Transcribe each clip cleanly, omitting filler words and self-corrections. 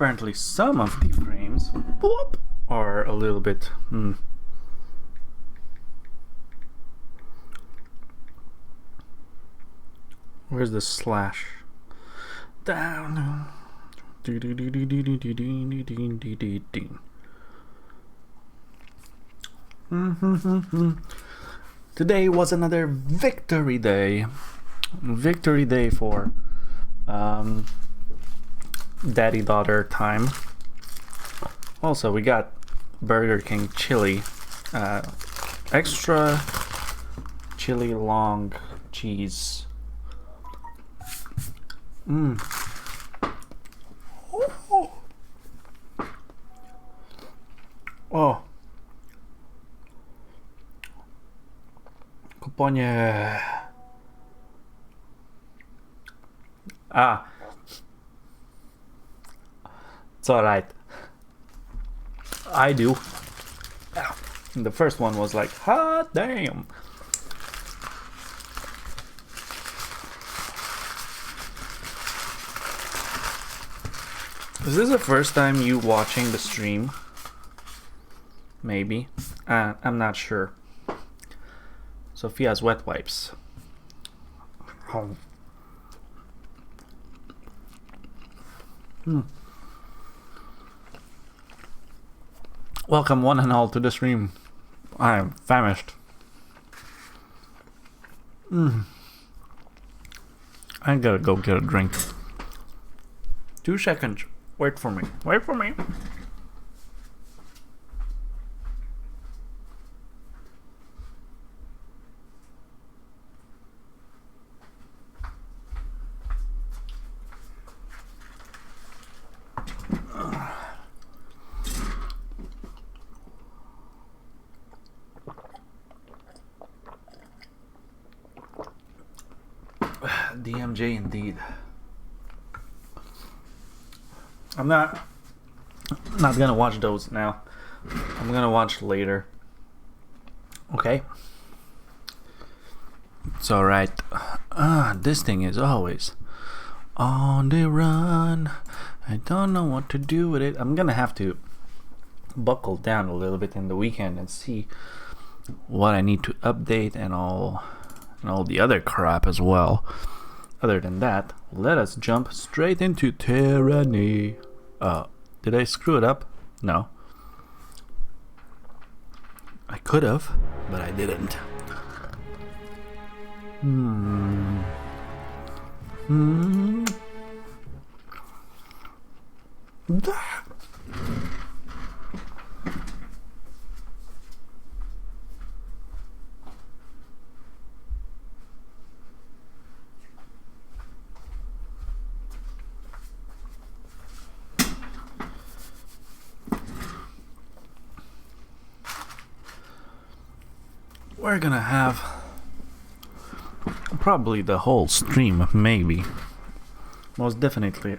apparently some of the frames boop, are a little bit Where's the slash? Down. Today was another victory day. Victory day for daddy-daughter time. Also, we got Burger King chili. Extra chili long cheese. O! Kuponie. It's alright. I do. The first one was like, hot damn. Is this the first time you watching the stream? Maybe. I'm not sure. Sophia's wet wipes. Oh. Welcome one and all to the stream. I am famished. I gotta go get a drink. 2 seconds. Wait for me. Wait for me. DMJ indeed. I'm not gonna watch those now. I'm gonna watch later. Okay? It's alright. This thing is always on the run. I don't know what to do with it. I'm gonna have to buckle down a little bit in the weekend and see what I need to update and all the other crap as well. Other than that, let us jump straight into Tyranny. Did I screw it up? No. I could have, but I didn't. We're gonna have probably the whole stream, maybe. Most definitely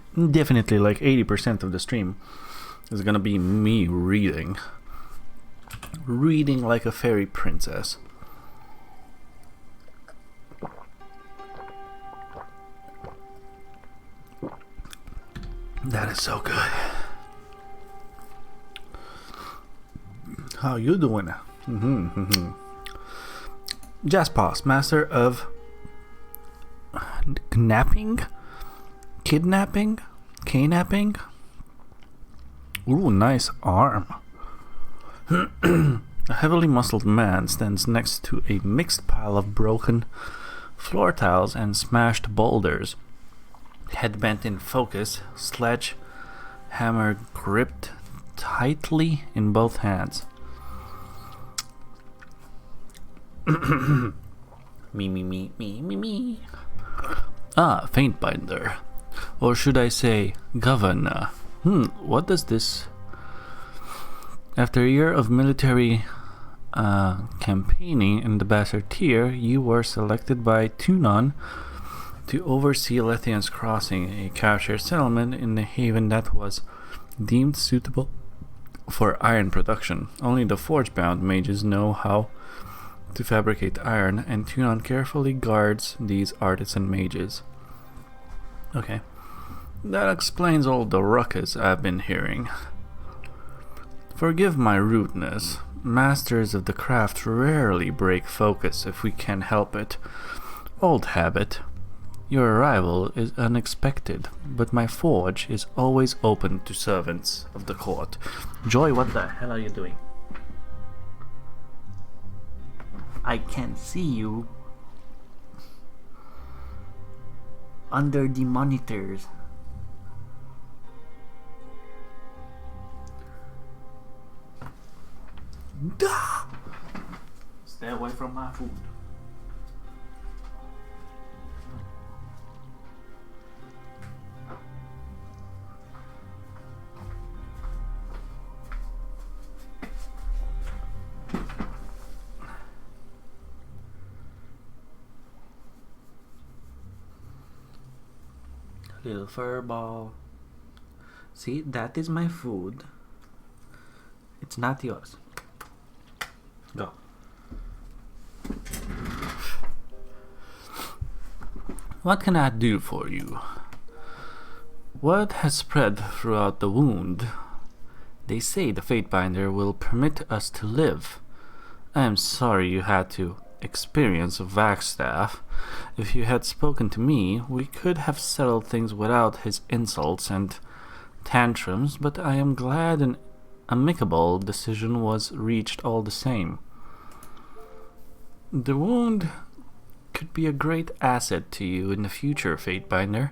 like 80% of the stream is gonna be me reading like a fairy princess. That is so good. How you doing? Jaspos, master of kidnapping. Ooh, nice arm. A heavily muscled man stands next to a mixed pile of broken floor tiles and smashed boulders. Head bent in focus, sledgehammer gripped tightly in both hands. Me. Faint binder. Or should I say, governor? What does this... After a year of military campaigning in the Bassertier, you were selected by Tunon to oversee Lethian's Crossing, a captured settlement in the haven that was deemed suitable for iron production. Only the forge-bound mages know how to fabricate iron, and Tunon carefully guards these artisan mages. Okay. That explains all the ruckus I've been hearing. Forgive my rudeness. Masters of the craft rarely break focus if we can help it. Old habit. Your arrival is unexpected, but my forge is always open to servants of the court. Joy, what the hell are you doing? I can see you under the monitors. Stay away from my food. Little fur ball. See, that is my food. It's not yours. Go. What can I do for you? Word has spread throughout the wound. They say the Fatebinder will permit us to live. I am sorry you had to experience Wagstaff. If you had spoken to me, we could have settled things without his insults and tantrums, but I am glad an amicable decision was reached all the same. The wound could be a great asset to you in the future, Fatebinder.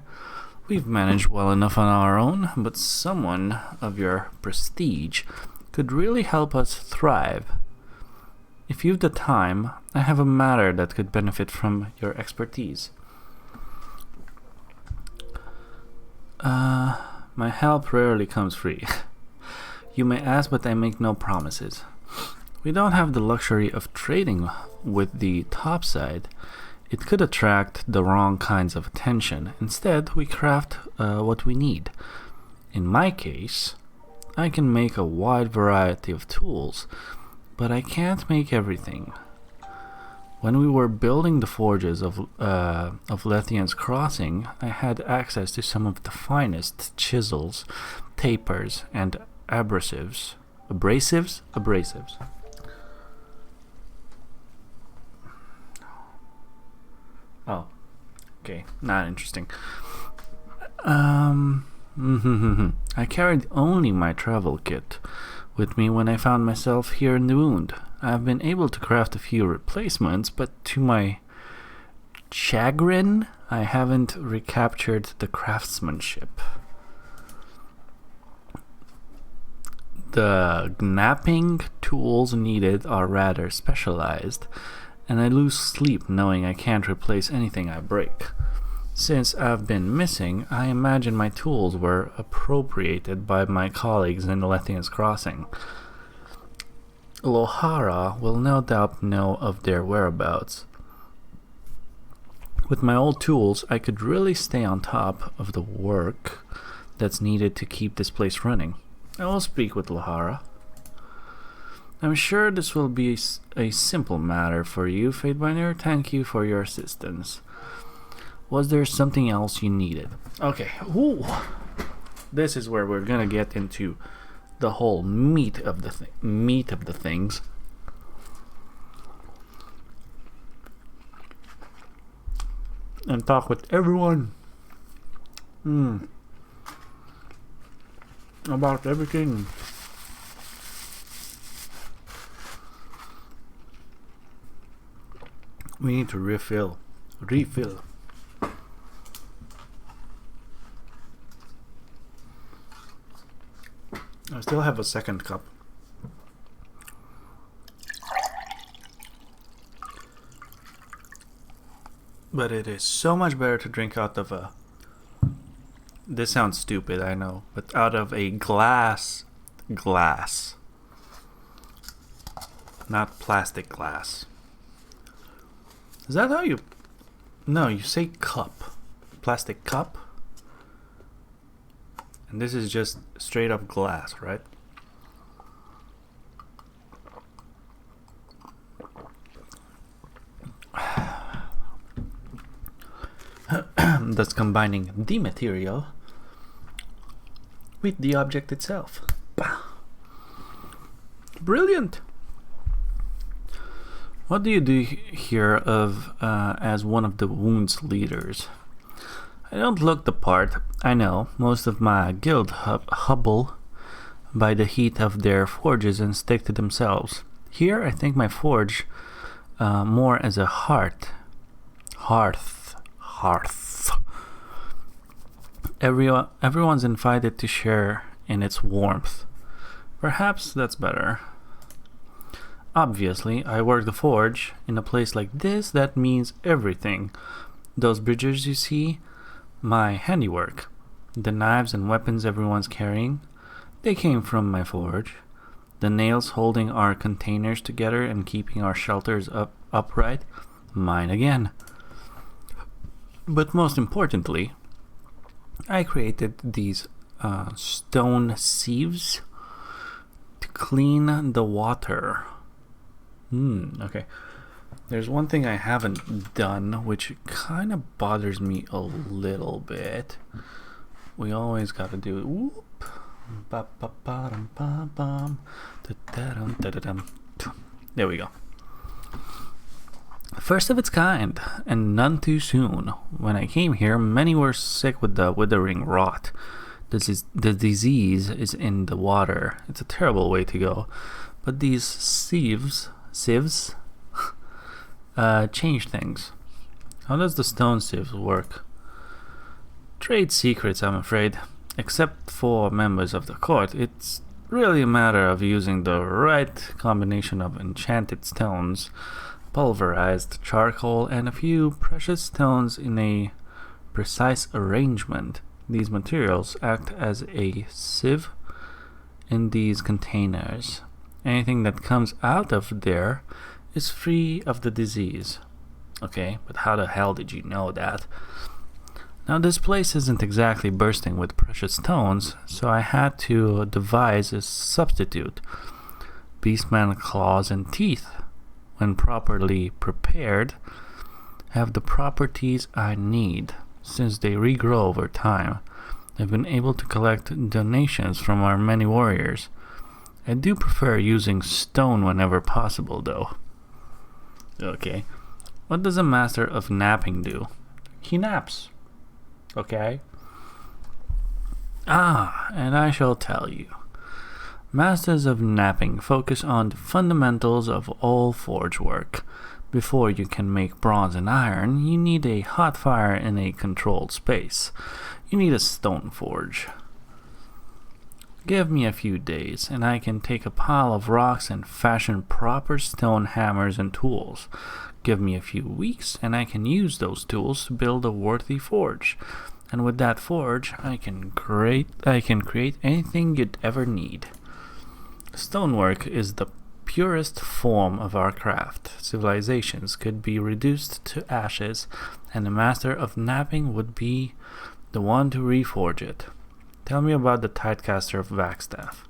We've managed well enough on our own, but someone of your prestige could really help us thrive. If you've the time, I have a matter that could benefit from your expertise. My help rarely comes free. You may ask, but I make no promises. We don't have the luxury of trading with the topside. It could attract the wrong kinds of attention. Instead, we craft what we need. In my case, I can make a wide variety of tools, but I can't make everything. When we were building the forges of Lethian's Crossing, I had access to some of the finest chisels, tapers, and abrasives. Abrasives? Oh, okay, not interesting. I carried only my travel kit with me when I found myself here in the wound. I've been able to craft a few replacements, but to my chagrin, I haven't recaptured the craftsmanship. The knapping tools needed are rather specialized, and I lose sleep knowing I can't replace anything I break. Since I've been missing, I imagine my tools were appropriated by my colleagues in Lethian's Crossing. Lohara will no doubt know of their whereabouts. With my old tools, I could really stay on top of the work that's needed to keep this place running. I will speak with Lohara. I'm sure this will be a simple matter for you, Fatebinder. Thank you for your assistance. Was there something else you needed? Okay, ooh. This is where we're gonna get into the whole meat of the things. And talk with everyone about everything. We need to refill. I still have a second cup. But it is so much better to drink out of a... This sounds stupid, I know. But out of a glass. Not plastic glass. Is that how you... No, you say cup. Plastic cup? And this is just straight up glass, right? That's combining the material with the object itself. Brilliant! What do you do here as one of the wound's leaders? I don't look the part, I know. Most of my guild hubble by the heat of their forges and stick to themselves. Here I think my forge more as a hearth. Everyone's invited to share in its warmth. Perhaps that's better. Obviously, I work the forge. In a place like this, that means everything. Those bridges you see, my handiwork. The knives and weapons everyone's carrying, they came from my forge. The nails holding our containers together and keeping our shelters upright, mine again. But most importantly, I created these stone sieves to clean the water. Okay. There's one thing I haven't done, which kind of bothers me a little bit. We always got to do it. Whoop. There we go. First of its kind, and none too soon. When I came here, many were sick with the withering rot. The disease is in the water. It's a terrible way to go. But these sieves change things. How does the stone sieves work? Trade secrets, I'm afraid. Except for members of the court, it's really a matter of using the right combination of enchanted stones, pulverized charcoal, and a few precious stones in a precise arrangement. These materials act as a sieve in these containers. Anything that comes out of there is free of the disease. Okay, but how the hell did you know that? Now this place isn't exactly bursting with precious stones, so I had to devise a substitute. Beastman claws and teeth, when properly prepared, have the properties I need. Since they regrow over time, I've been able to collect donations from our many warriors. I do prefer using stone whenever possible, though. Okay. What does a master of napping do? He naps. Okay. And I shall tell you. Masters of napping focus on the fundamentals of all forge work. Before you can make bronze and iron, you need a hot fire in a controlled space. You need a stone forge. Give me a few days, and I can take a pile of rocks and fashion proper stone hammers and tools. Give me a few weeks, and I can use those tools to build a worthy forge. And with that forge, I can create anything you'd ever need. Stonework is the purest form of our craft. Civilizations could be reduced to ashes, and the master of napping would be the one to reforge it. Tell me about the Tidecaster of Wagstaff.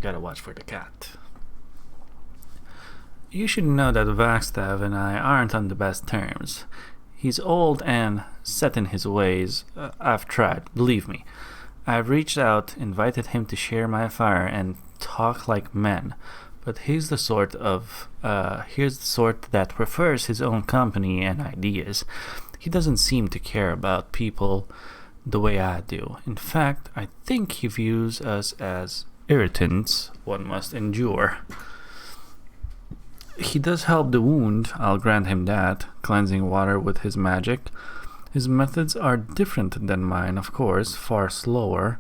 Gotta watch for the cat. You should know that Wagstaff and I aren't on the best terms. He's old and set in his ways. I've tried, believe me. I've reached out, invited him to share my fire and talk like men. But he's the sort that prefers his own company and ideas. He doesn't seem to care about people the way I do. In fact, I think he views us as irritants one must endure. He does help the wound, I'll grant him that, cleansing water with his magic. His methods are different than mine, of course, far slower.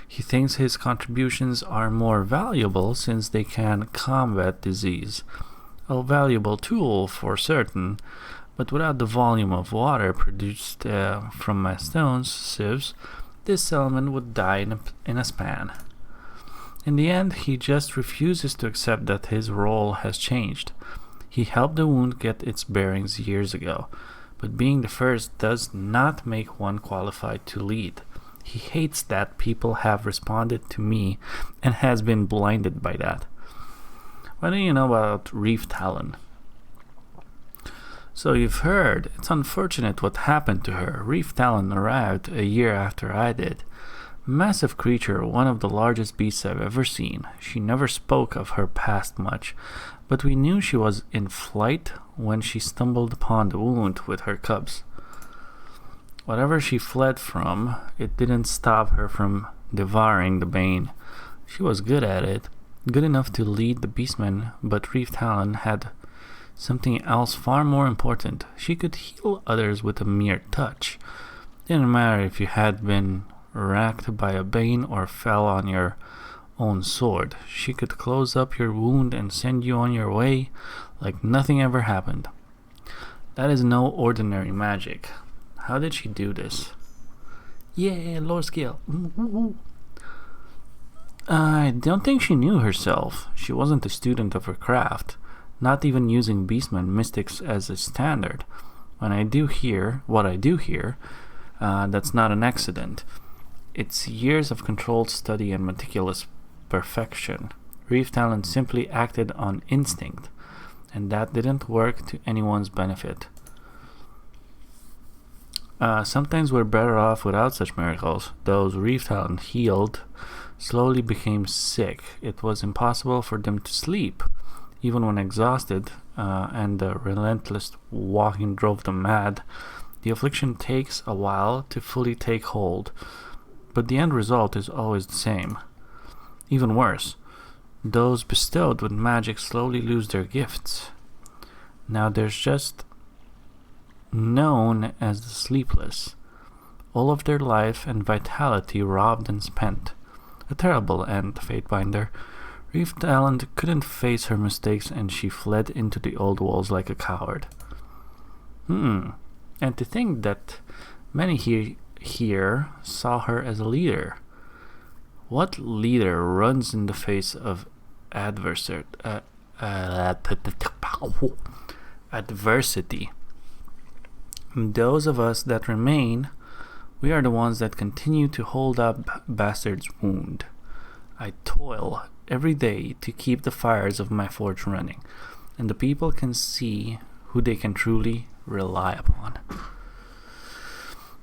He thinks his contributions are more valuable since they can combat disease. A valuable tool for certain, but without the volume of water produced from my stone sieves, this element would die in a span. In the end, he just refuses to accept that his role has changed. He helped the wound get its bearings years ago, but being the first does not make one qualified to lead. He hates that people have responded to me and has been blinded by that. What do you know about Reef Talon? So you've heard. It's unfortunate what happened to her. Reef Talon arrived a year after I did. Massive creature, one of the largest beasts I've ever seen. She never spoke of her past much, but we knew she was in flight when she stumbled upon the wound with her cubs. Whatever she fled from, it didn't stop her from devouring the bane. She was good at it, good enough to lead the beastmen, but Reef Talon had something else far more important. She could heal others with a mere touch. Didn't matter if you had been racked by a bane or fell on your own sword. She could close up your wound and send you on your way like nothing ever happened. That is no ordinary magic. How did she do this? Yeah, lower skill. I don't think she knew herself. She wasn't a student of her craft, not even using beastmen mystics as a standard. What I do here, that's not an accident. It's years of controlled study and meticulous perfection. Reef Talon simply acted on instinct, and that didn't work to anyone's benefit. Sometimes we're better off without such miracles. Those Reef Talon healed slowly became sick. It was impossible for them to sleep, even when exhausted, and the relentless walking drove them mad. The affliction takes a while to fully take hold, but the end result is always the same. Even worse, those bestowed with magic slowly lose their gifts. Now there's just known as the sleepless. All of their life and vitality robbed and spent. A terrible end, Fatebinder. Reef Talon couldn't face her mistakes and she fled into the old walls like a coward. And to think that many here saw her as a leader. What leader runs in the face of adversity? Those of us that remain, we are the ones that continue to hold up Bastard's wound. I toil every day to keep the fires of my forge running, and the people can see who they can truly rely upon.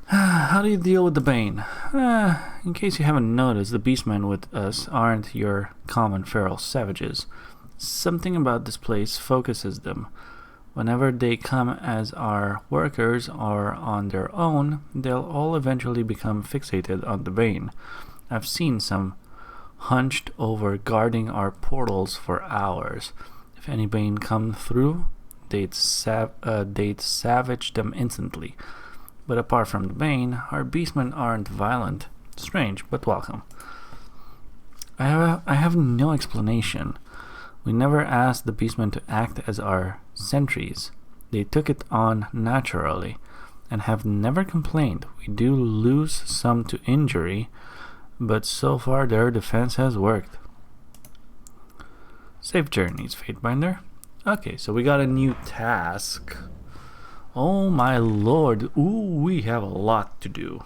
How do you deal with the Bane? In case you haven't noticed, the beastmen with us aren't your common feral savages. Something about this place focuses them. Whenever they come as our workers or on their own, they'll all eventually become fixated on the Bane. I've seen some hunched over guarding our portals for hours. If any Bane come through, they'd savage them instantly. But apart from the Bane, our beastmen aren't violent. Strange, but welcome. I have no explanation. We never asked the beastmen to act as our sentries. They took it on naturally, and have never complained. We do lose some to injury, but so far their defense has worked. Safe journeys, Fatebinder. Okay, so we got a new task. Oh my lord. Ooh, we have a lot to do.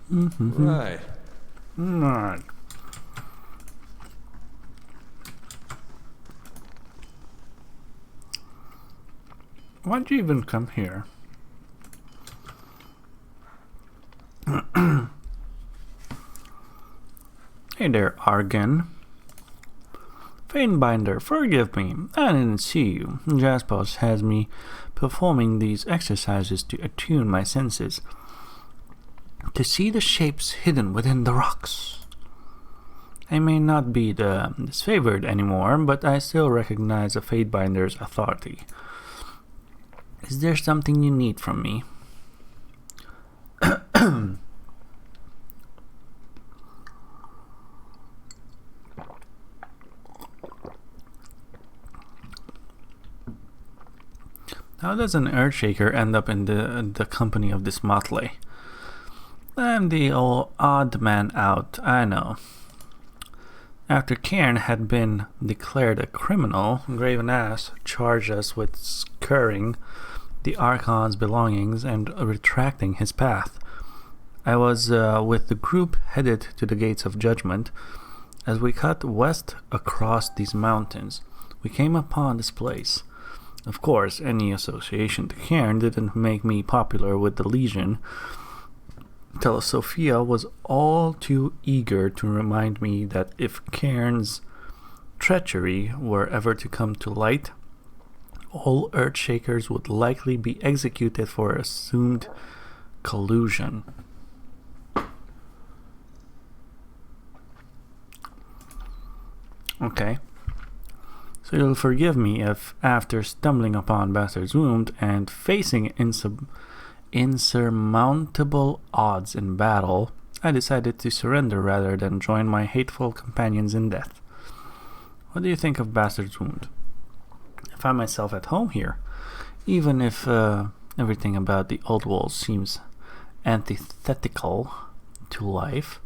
Right. Right. Why'd you even come here? Hey there, Argan. Fatebinder, forgive me. I didn't see you. Jaspos has me performing these exercises to attune my senses, to see the shapes hidden within the rocks. I may not be the disfavored anymore, but I still recognize a Fatebinder's authority. Is there something you need from me? How does an Earthshaker end up in the company of this motley? I'm the odd man out, I know. After Cairn had been declared a criminal, Graven Ass charged us with scouring the Archon's belongings and retracting his path. I was with the group headed to the Gates of Judgment. As we cut west across these mountains, we came upon this place. Of course, any association to Cairn didn't make me popular with the Legion, till Sophia was all too eager to remind me that if Cairn's treachery were ever to come to light, all Earthshakers would likely be executed for assumed collusion. Okay. So you'll forgive me if, after stumbling upon Bastard's Wound and facing insurmountable odds in battle, I decided to surrender rather than join my hateful companions in death. What do you think of Bastard's Wound? I find myself at home here, even if everything about the old walls seems antithetical to life.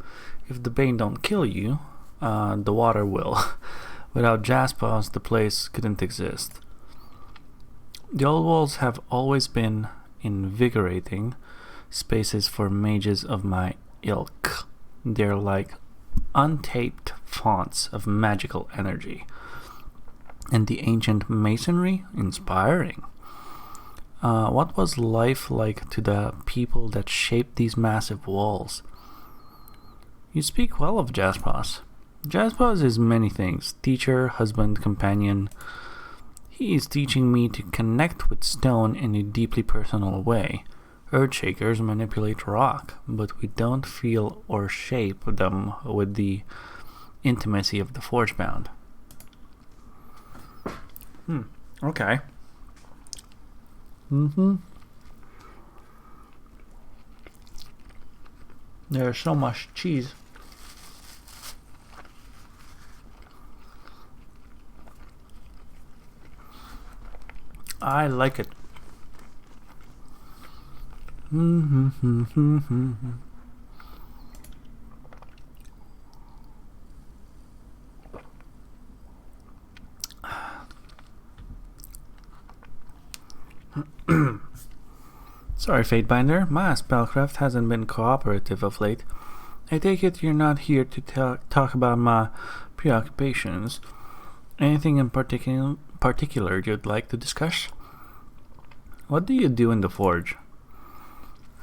If the bane don't kill you, the water will. Without Jaspers, the place couldn't exist. The old walls have always been invigorating spaces for mages of my ilk. They're like untaped fonts of magical energy. And the ancient masonry, inspiring. What was life like to the people that shaped these massive walls? You speak well of Jaspers. Jaspers is many things: teacher, husband, companion. He is teaching me to connect with stone in a deeply personal way. Earthshakers manipulate rock, but we don't feel or shape them with the intimacy of the Forgebound. Okay. There's so much cheese. I like it. Sorry, Fatebinder, my spellcraft hasn't been cooperative of late. I take it you're not here to talk about my preoccupations. Anything in particular you'd like to discuss? What do you do in the forge?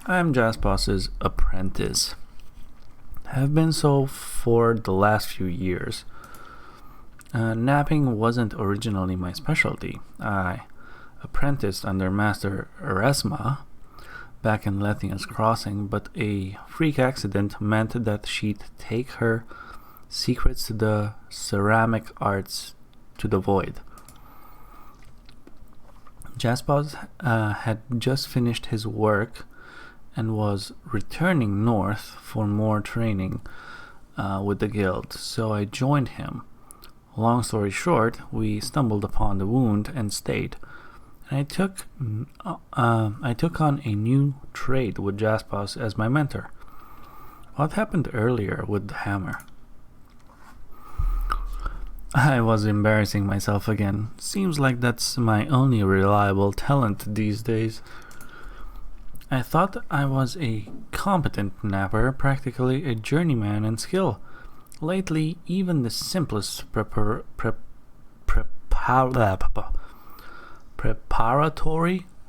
I am Jaspers's apprentice. Have been so for the last few years. Napping wasn't originally my specialty. I apprenticed under Master Eresma back in Lethia's Crossing, but a freak accident meant that she'd take her secrets to the ceramic arts to the void. Jaspers had just finished his work and was returning north for more training with the guild, so I joined him. Long story short, we stumbled upon the wound and stayed. And I took on a new trade with Jaspers as my mentor. What happened earlier with the hammer? I was embarrassing myself again. Seems like that's my only reliable talent these days. I thought I was a competent napper, practically a journeyman in skill. Lately, even the simplest preparatory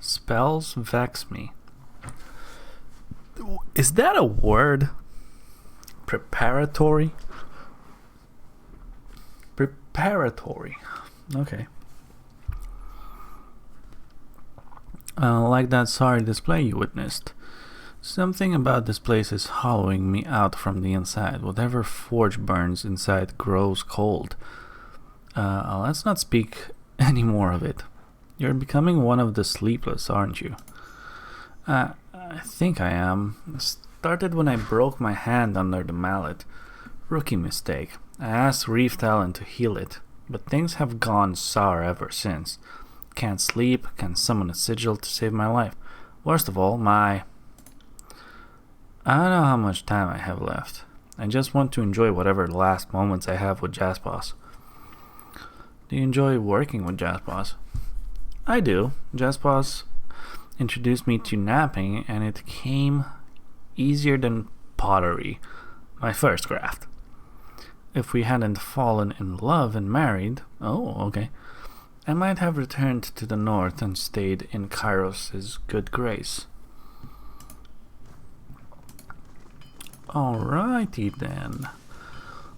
spells vex me. Is that a word? Preparatory? Preparatory. Okay. Like that sorry display you witnessed. Something about this place is hollowing me out from the inside. Whatever forge burns inside grows cold. Let's not speak any more of it. You're becoming one of the sleepless, aren't you? I think I am. Started when I broke my hand under the mallet. Rookie mistake. I asked Reef Talon to heal it, but things have gone sour ever since. Can't sleep, can summon a sigil to save my life. Worst of all, I don't know how much time I have left. I just want to enjoy whatever last moments I have with Jaspos. Do you enjoy working with Jaspos? I do. Jaspos introduced me to napping, and it came easier than pottery, my first craft. If we hadn't fallen in love and married, okay, I might have returned to the north and stayed in Kairos' good grace. Alrighty then.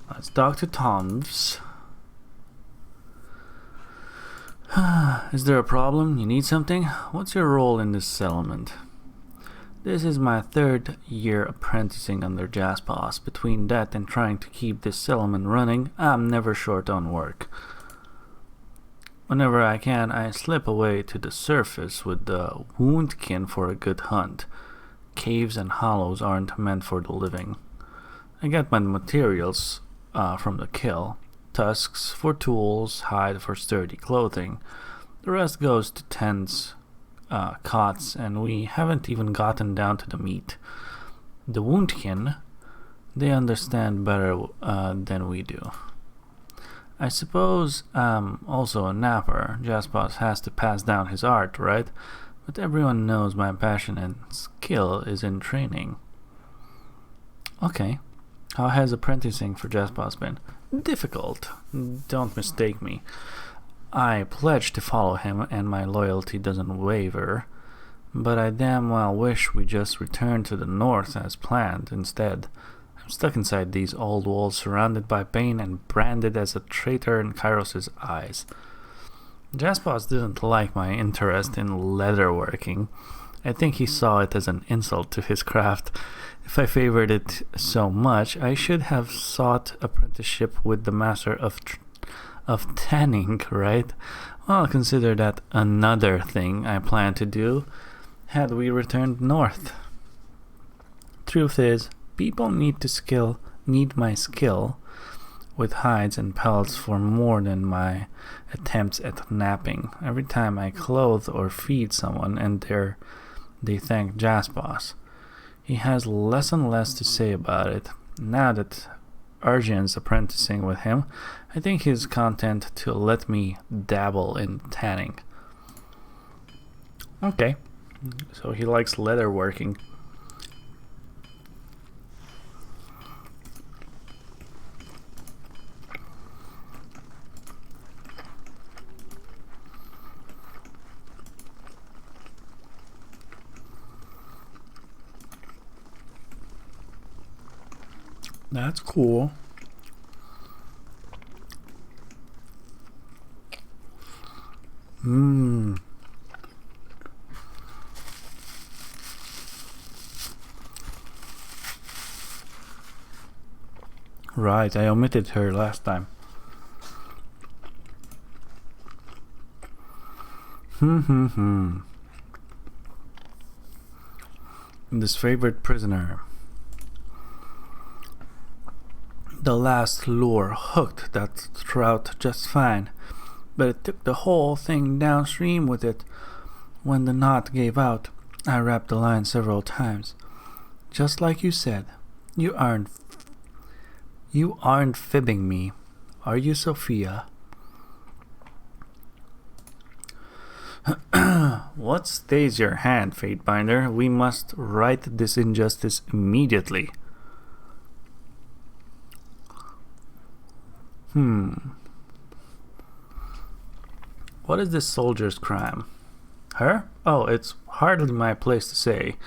Let's talk to Tom's. Is there a problem? You need something? What's your role in this settlement? This is my 3rd year apprenticing under Jaspos. Between that and trying to keep this settlement running, I'm never short on work. Whenever I can, I slip away to the surface with the woundkin for a good hunt. Caves and hollows aren't meant for the living. I get my materials from the kill. Tusks for tools, hide for sturdy clothing. The rest goes to tents, cots, and we haven't even gotten down to the meat. The woundkin, they understand better than we do. I suppose I'm also a napper. Jaspos has to pass down his art, right? But everyone knows my passion and skill is in training. Okay. How has apprenticing for Jaspos been? Difficult. Don't mistake me. I pledge to follow him and my loyalty doesn't waver. But I damn well wish we just returned to the north as planned instead. I'm stuck inside these old walls surrounded by pain and branded as a traitor in Kairos' eyes. Jaspos didn't like my interest in leatherworking. I think he saw it as an insult to his craft. If I favored it so much, I should have sought apprenticeship with the master of tanning, right? Well, consider that another thing I plan to do had we returned north. Truth is, people need my skill with hides and pelts for more than my attempts at napping. Every time I clothe or feed someone and they thank Jaspos. He has less and less to say about it. Now that Arjun's apprenticing with him, I think he's content to let me dabble in tanning. Okay, so he likes leatherworking. That's cool. Right, I omitted her last time. This favorite prisoner. The last lure hooked that trout just fine, but it took the whole thing downstream with it. When the knot gave out, I wrapped the line several times. Just like you said, you aren't fibbing me, are you, Sophia? What stays your hand, Fatebinder? We must right this injustice immediately. What is this soldier's crime? Her? Oh, it's hardly my place to say.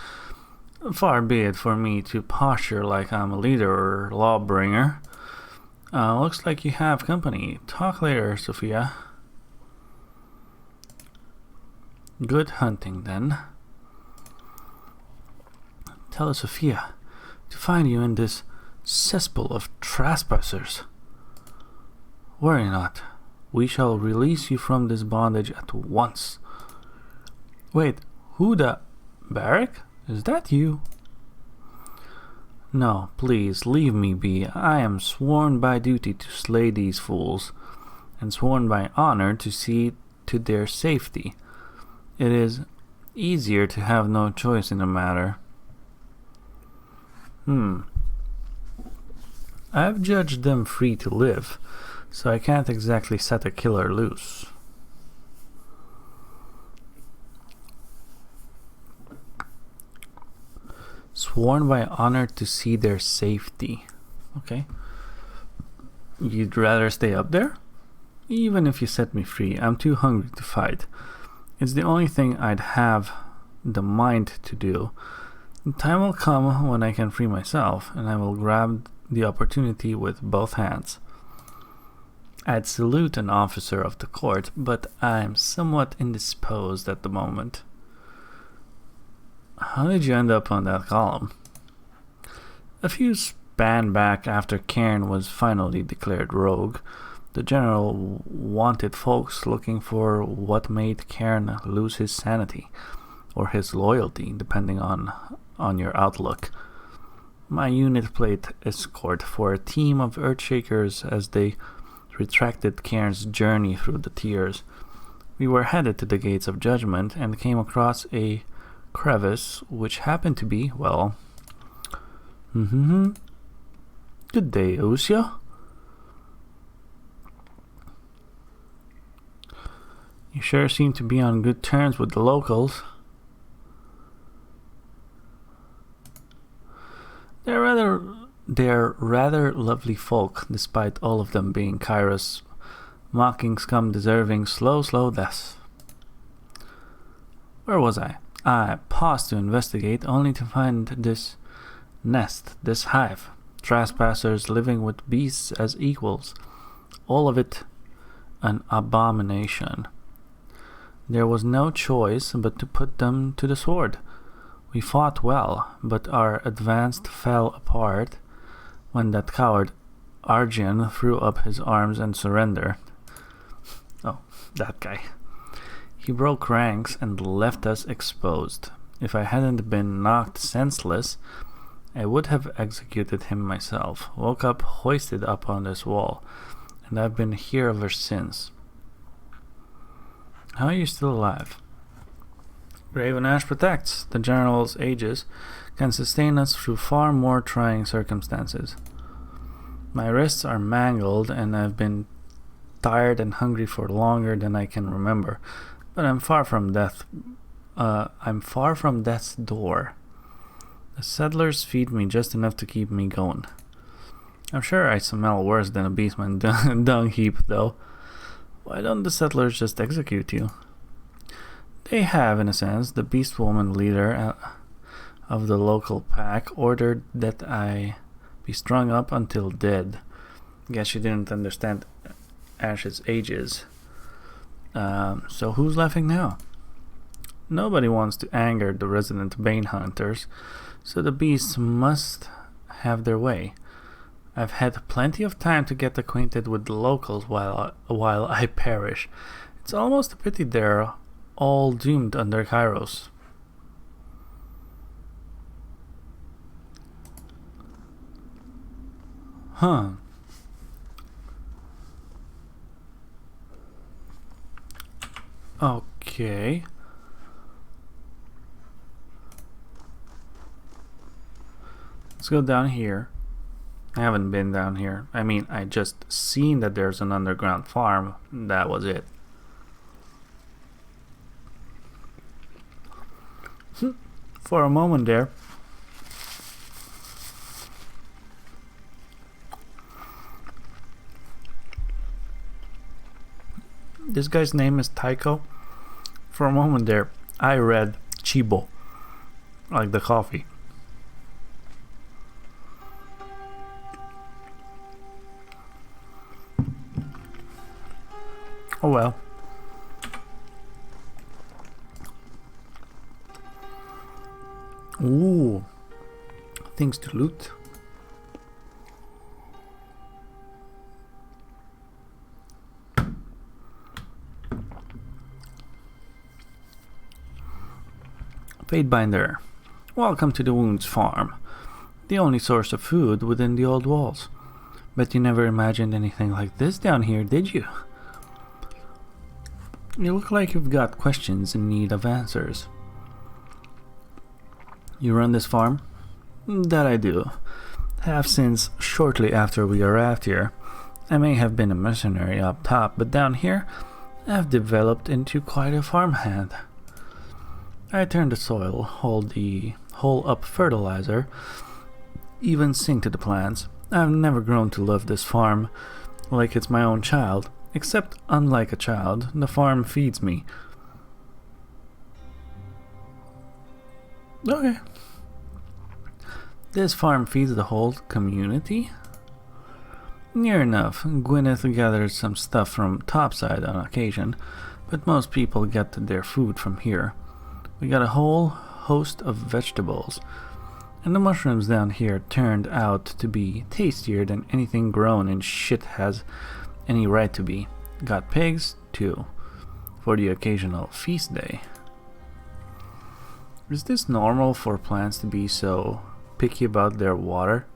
Far be it for me to posture like I'm a leader or lawbringer. Looks like you have company. Talk later, Sophia. Good hunting, then. Tell Sophia to find you in this cesspool of trespassers. Worry not. We shall release you from this bondage at once. Wait, who the... Barrack? Is that you? No, please, leave me be. I am sworn by duty to slay these fools, and sworn by honor to see to their safety. It is easier to have no choice in the matter. I've judged them free to live, so I can't exactly set a killer loose. Sworn by honor to see their safety. Okay. You'd rather stay up there? Even if you set me free, I'm too hungry to fight. It's the only thing I'd have the mind to do. Time will come when I can free myself, and I will grab the opportunity with both hands. I'd salute an officer of the court, but I'm somewhat indisposed at the moment. How did you end up on that column? A few span back after Cairn was finally declared rogue, the general wanted folks looking for what made Cairn lose his sanity, or his loyalty, depending on your outlook. My unit played escort for a team of Earthshakers as they retracted Cairn's journey through the tiers. We were headed to the Gates of Judgment and came across a crevice which happened to be, well... Good day, Osea. You sure seem to be on good terms with the locals. They're rather lovely folk, despite all of them being Kairos mocking scum deserving slow deaths. Where was I? I paused to investigate, only to find this nest, this hive. Trespassers living with beasts as equals. All of it an abomination. There was no choice but to put them to the sword. We fought well, but our advance fell apart when that coward Arjun threw up his arms and surrendered. Oh, that guy. He broke ranks and left us exposed. If I hadn't been knocked senseless, I would have executed him myself. Woke up hoisted up on this wall, and I've been here ever since. How are you still alive? Raven Ash protects. The General's aegis can sustain us through far more trying circumstances. My wrists are mangled, and I've been tired and hungry for longer than I can remember. But I'm far from death. I'm far from death's door. The settlers feed me just enough to keep me going. I'm sure I smell worse than a beastman dung heap, though. Why don't the settlers just execute you? They have, in a sense. The beast woman leader of the local pack ordered that I be strung up until dead. Guess she didn't understand Ash's ages. So who's laughing now? Nobody wants to anger the resident Bane hunters, so the beasts must have their way. I've had plenty of time to get acquainted with the locals while I perish. It's almost a pity they're all doomed under Kairos. Huh. Okay. Let's go down here. I haven't been down here. I mean, I just seen that there's an underground farm. That was it. For a moment there. This guy's name is Tycho. For a moment there, I read Chibo, like the coffee. Oh well. Ooh, things to loot. Fatebinder, welcome to the Wounds Farm, the only source of food within the old walls. Bet you never imagined anything like this down here, did you? You look like you've got questions in need of answers. You run this farm? That I do. Have since shortly after we arrived here. I may have been a mercenary up top, but down here, I've developed into quite a farmhand. I turn the soil, hole up fertilizer, even sing to the plants. I've never grown to love this farm like it's my own child, except unlike a child, the farm feeds me. Okay. This farm feeds the whole community? Near enough. Gwyneth gathers some stuff from topside on occasion, but most people get their food from here. We got a whole host of vegetables, and the mushrooms down here turned out to be tastier than anything grown in shit has any right to be. Got pigs, too, for the occasional feast day. Is this normal for plants to be so picky about their water?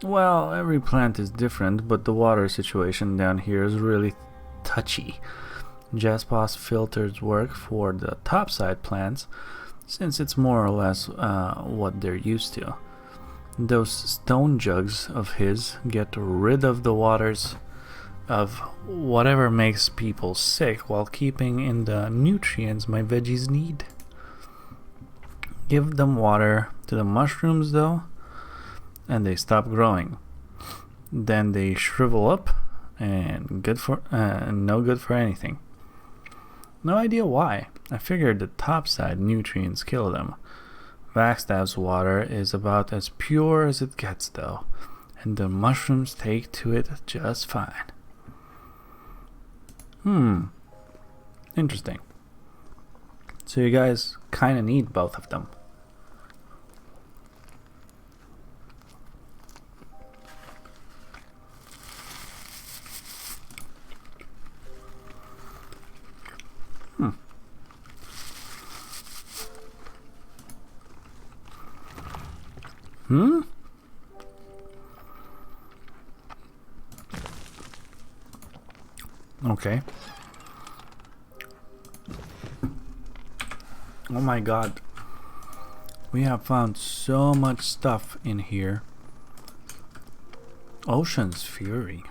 Well, every plant is different, but the water situation down here is really touchy. Jasper's filters work for the topside plants, since it's more or less what they're used to. Those stone jugs of his get rid of the waters of whatever makes people sick while keeping in the nutrients my veggies need. Give them water to the mushrooms though, and they stop growing. Then they shrivel up and no good for anything. No idea why. I figured the topside nutrients kill them. Wagstaff's water is about as pure as it gets though, and the mushrooms take to it just fine. Interesting. So you guys kinda need both of them. Okay. Oh my god. We have found so much stuff in here. Ocean's Fury.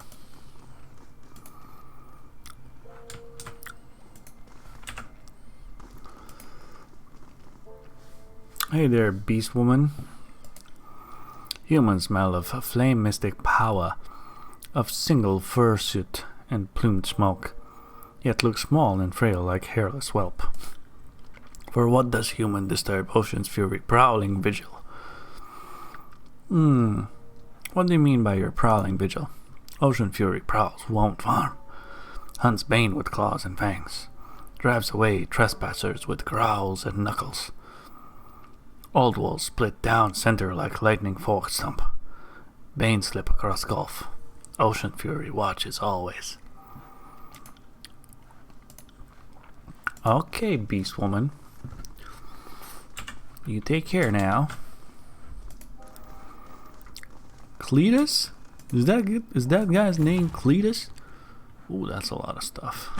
Hey there, beast woman. Humans smell of flame mystic power, of single fursuit and plumed smoke, yet look small and frail like hairless whelp. For what does human disturb Ocean's Fury prowling vigil? What do you mean by your prowling vigil? Ocean Fury prowls, won't farm. Hunts Bane with claws and fangs. Drives away trespassers with growls and knuckles. Old walls split down center like lightning fork stump. Bane slip across gulf. Ocean Fury watches always. Okay, beast woman. You take care now. Cletus? Is that guy's name Cletus? Ooh, that's a lot of stuff.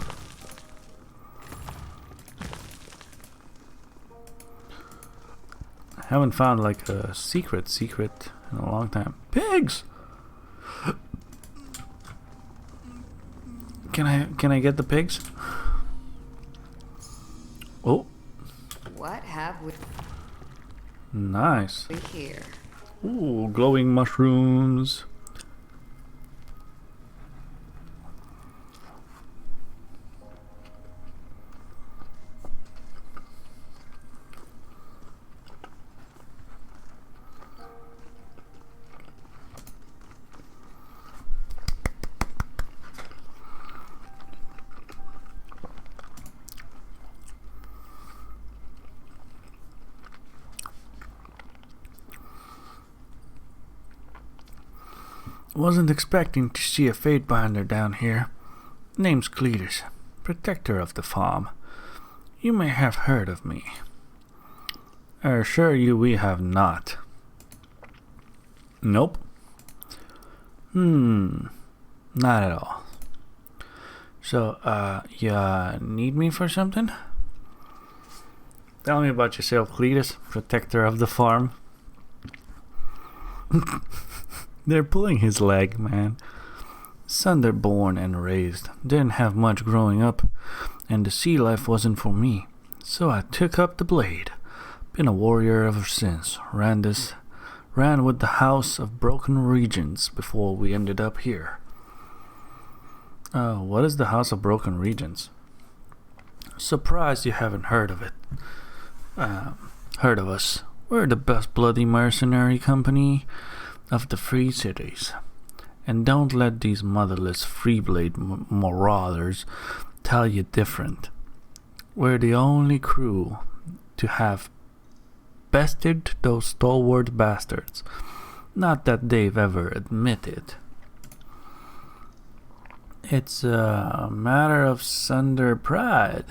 I haven't found like a secret in a long time. Pigs! Can I get the pigs? Oh. What have we Nice. here? Ooh, glowing mushrooms. Wasn't expecting to see a Fatebinder down here. Name's Cletus, protector of the farm. You may have heard of me. I assure you we have not. Nope. Not at all. So, you need me for something? Tell me about yourself, Cletus, protector of the farm. They're pulling his leg, man. Sunder born and raised. Didn't have much growing up, and the sea life wasn't for me. So I took up the blade. Been a warrior ever since. Ran with the House of Broken Regions before we ended up here. What is the House of Broken Regions? Surprised you haven't heard of it. Heard of us. We're the best bloody mercenary company of the free cities. And don't let these motherless freeblade marauders tell you different. We're the only crew to have bested those stalwart bastards. Not that they've ever admitted. It's a matter of Sunder pride.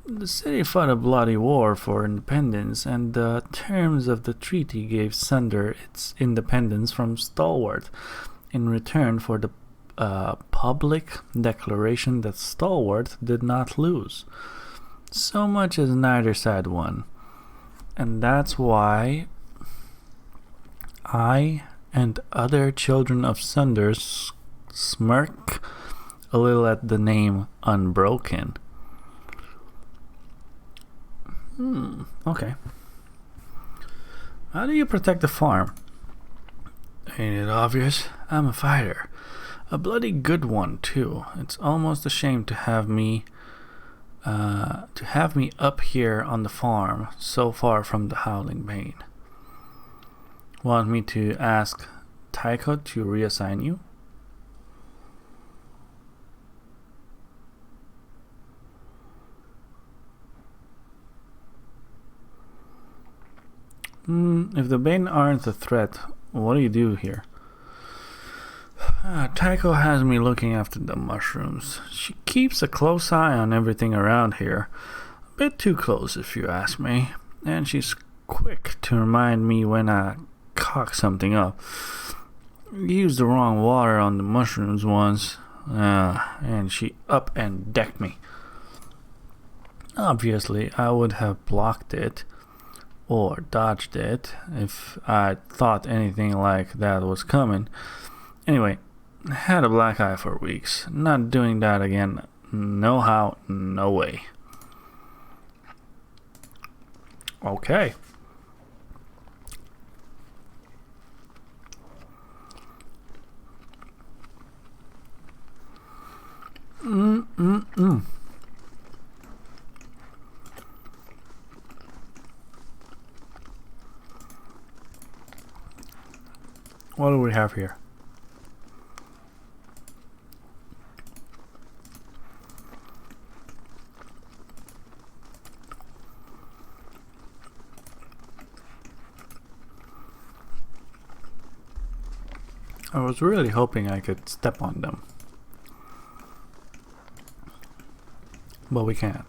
The city fought a bloody war for independence, and the terms of the treaty gave Sunder its independence from Stalwart in return for the public declaration that Stalwart did not lose. So much as neither side won. And that's why I and other children of Sunder smirk a little at the name Unbroken. Okay. How do you protect the farm? Ain't it obvious? I'm a fighter. A bloody good one, too. It's almost a shame to have me up here on the farm, so far from the Howling Bane. Want me to ask Tycho to reassign you? If the Bane aren't a threat, what do you do here? Tycho has me looking after the mushrooms. She keeps a close eye on everything around here. A bit too close, if you ask me. And she's quick to remind me when I cock something up. Used the wrong water on the mushrooms once, and she up and decked me. Obviously, I would have blocked it or dodged it if I thought anything like that was coming. Anyway, had a black eye for weeks. Not doing that again. No how, no way. Okay. What do we have here? I was really hoping I could step on them. But we can't.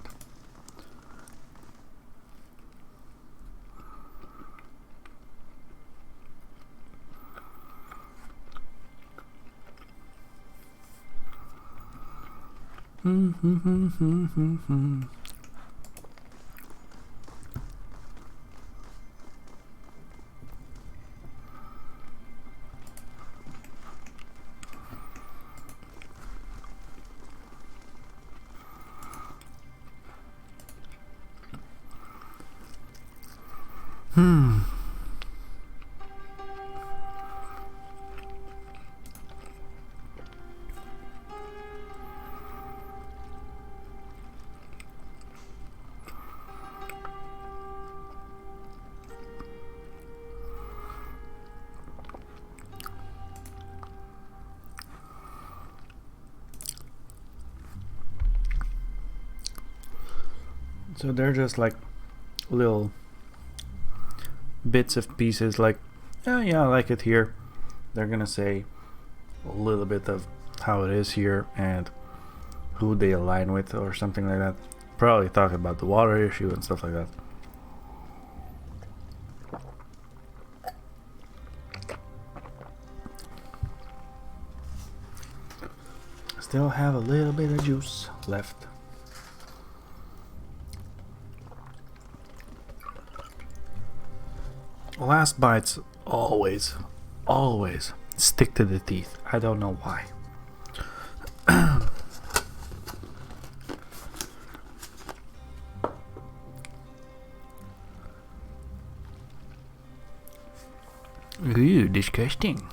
So they're just like little bits of pieces, like, oh yeah, I like it here. They're gonna say a little bit of how it is here and who they align with or something like that. Probably talk about the water issue and stuff like that. still have a little bit of juice left. Last bites always stick to the teeth. I don't know why. Ooh, disgusting.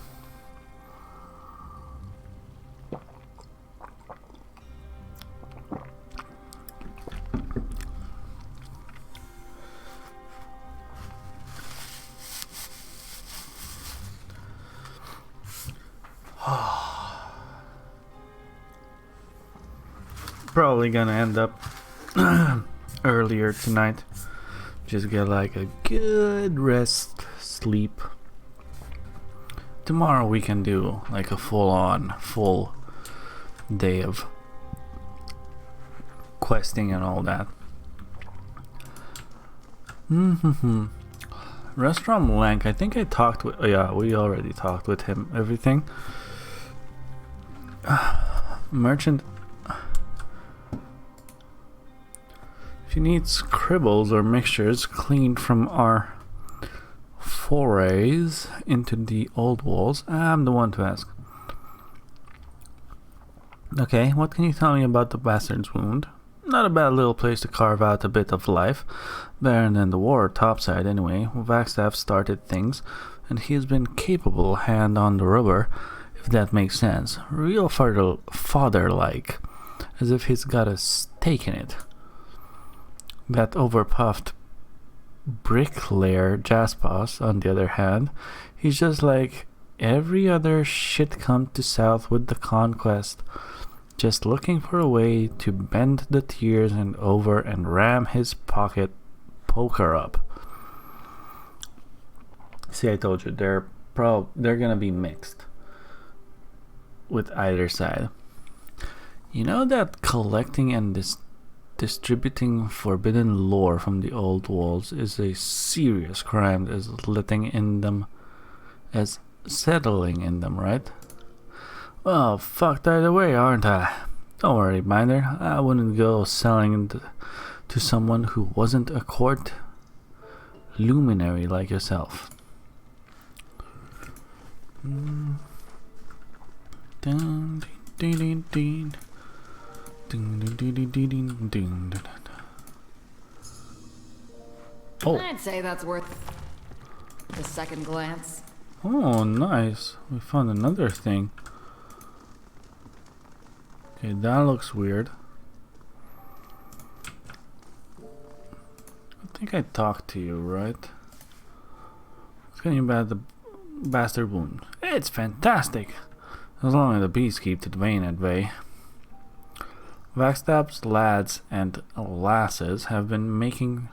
Probably gonna end up earlier tonight. Just get like a good rest, sleep. Tomorrow we can do like a full day of questing and all that. Restaurant Lank, I think I talked with, yeah, we already talked with him, everything. Merchant, if you need scribbles or mixtures cleaned from our forays into the old walls, I'm the one to ask. Okay, what can you tell me about the bastard's wound? Not a bad little place to carve out a bit of life. Better than the war topside anyway. Wagstaff started things, and he has been capable hand on the rubber, if that makes sense. Real father-like, as if he's got a stake in it. That overpuffed bricklayer Jaspas, on the other hand, he's just like every other shit come to south with the conquest, just looking for a way to bend the tears and over and ram his pocket poker up. See, I told you, they're gonna be mixed with either side. You know that collecting and distributing forbidden lore from the old walls is a serious crime as settling in them, right? Well, fucked either way, aren't I? Don't worry, Binder. I wouldn't go selling to someone who wasn't a court luminary like yourself. Oh. I'd say that's worth a second glance. Oh, nice. We found another thing. Okay, that looks weird. I think I talked to you, right? What's getting about the bastard wound? It's fantastic! As long as the bees keep the vein at bay. Wagstaff's lads and lasses have been making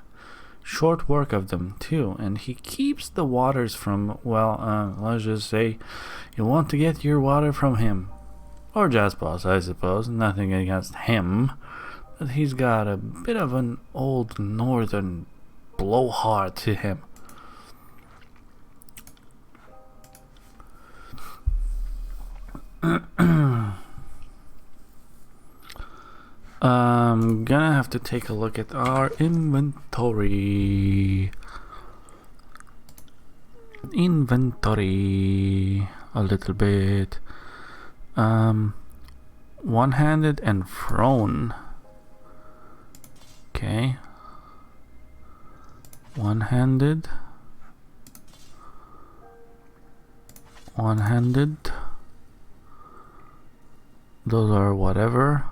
short work of them too, and he keeps the waters from, well, let's just say you want to get your water from him. Or Jaspas, I suppose. Nothing against him, but he's got a bit of an old northern blowhard to him. I'm gonna have to take a look at our inventory a little bit. One-handed and thrown. Okay. One-handed. Those are whatever.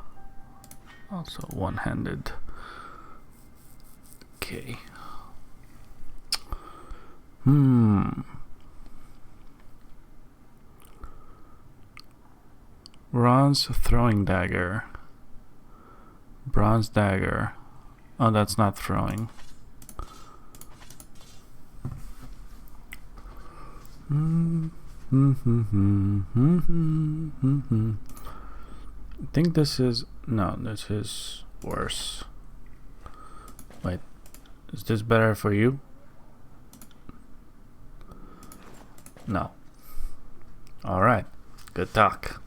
Also one-handed. Okay. Bronze throwing dagger. Bronze dagger. Oh, that's not throwing. I think this is... No, this is worse. Wait. Is this better for you? No. Alright. Good talk.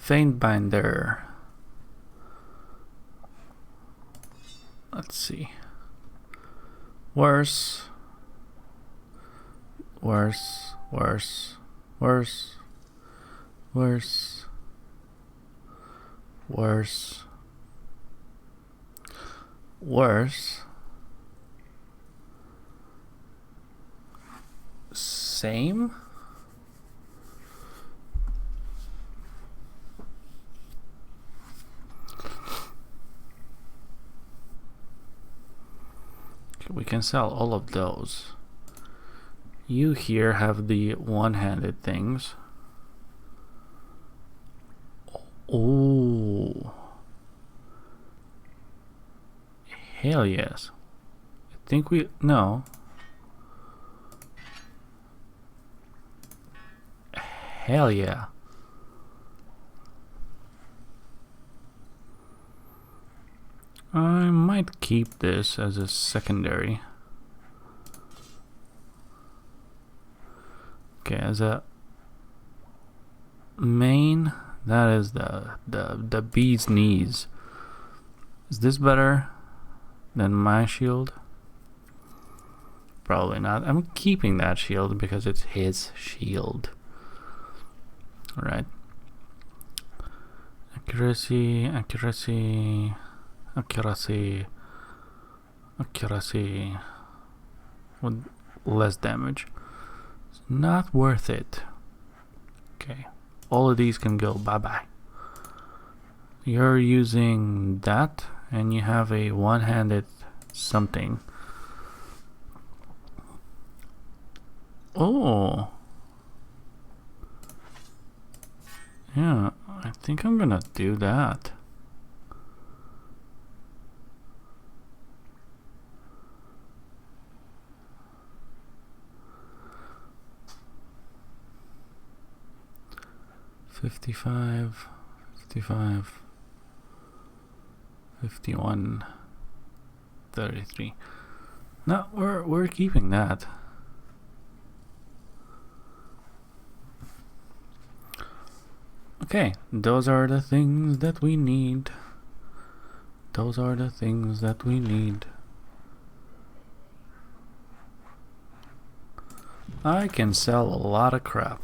Faint binder. Let's see. Worse. Worse. Worse. Worse. Worse. Worse. Worse. Same. We can sell all of those. You here have the one-handed things. Oh. Hell yes. I think we... No. Hell yeah. I might keep this as a secondary. Okay, as a main, that is the bee's knees. Is this better than my shield? Probably not. I'm keeping that shield because it's his shield. Alright. Accuracy, accuracy, accuracy, accuracy. With less damage. It's not worth it. Okay. All of these can go bye-bye. You're using that, and you have a one-handed something. Oh. Yeah, I think I'm gonna do that. $55, $55, $51, $33. No, we're keeping that. Okay, those are the things that we need. Those are the things that we need. I can sell a lot of crap.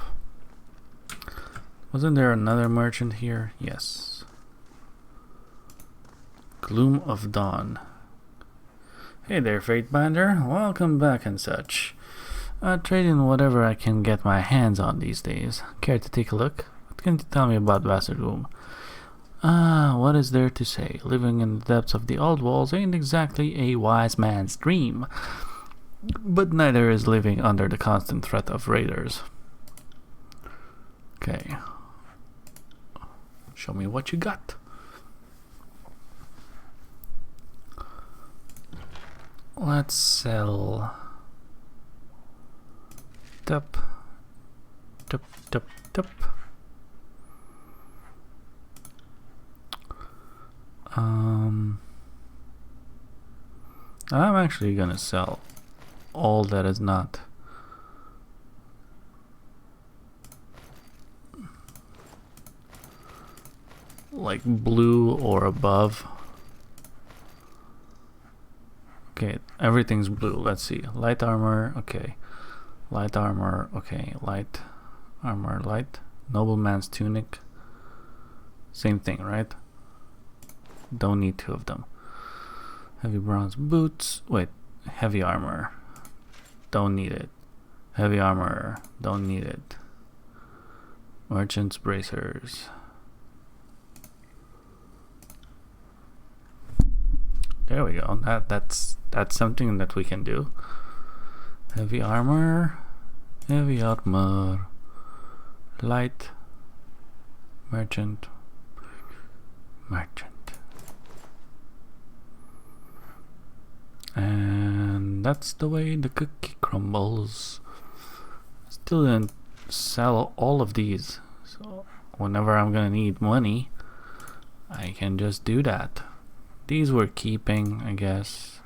Wasn't there another merchant here? Yes. Gloom of Dawn. Hey there, Fatebinder. Welcome back and such. Trade in whatever I can get my hands on these days. Care to take a look? What can you tell me about Bastard Room? What is there to say? Living in the depths of the old walls ain't exactly a wise man's dream. But neither is living under the constant threat of raiders. Okay. Show me what you got. Let's sell. Tup. Tup, tup, tup. I'm actually gonna sell all that is not like blue or above. Okay, everything's blue. Let's see. Light armor, okay. Light armor, okay. Light armor, light. Nobleman's tunic. Same thing, right? Don't need two of them. Heavy bronze boots. Wait, heavy armor. Don't need it. Heavy armor. Don't need it. Merchant's bracers. There we go. That's something that we can do. Heavy armor. Heavy armor. Light. Merchant. Merchant. And that's the way the cookie crumbles. Still didn't sell all of these, so whenever I'm gonna need money, I can just do that. These we're keeping, I guess.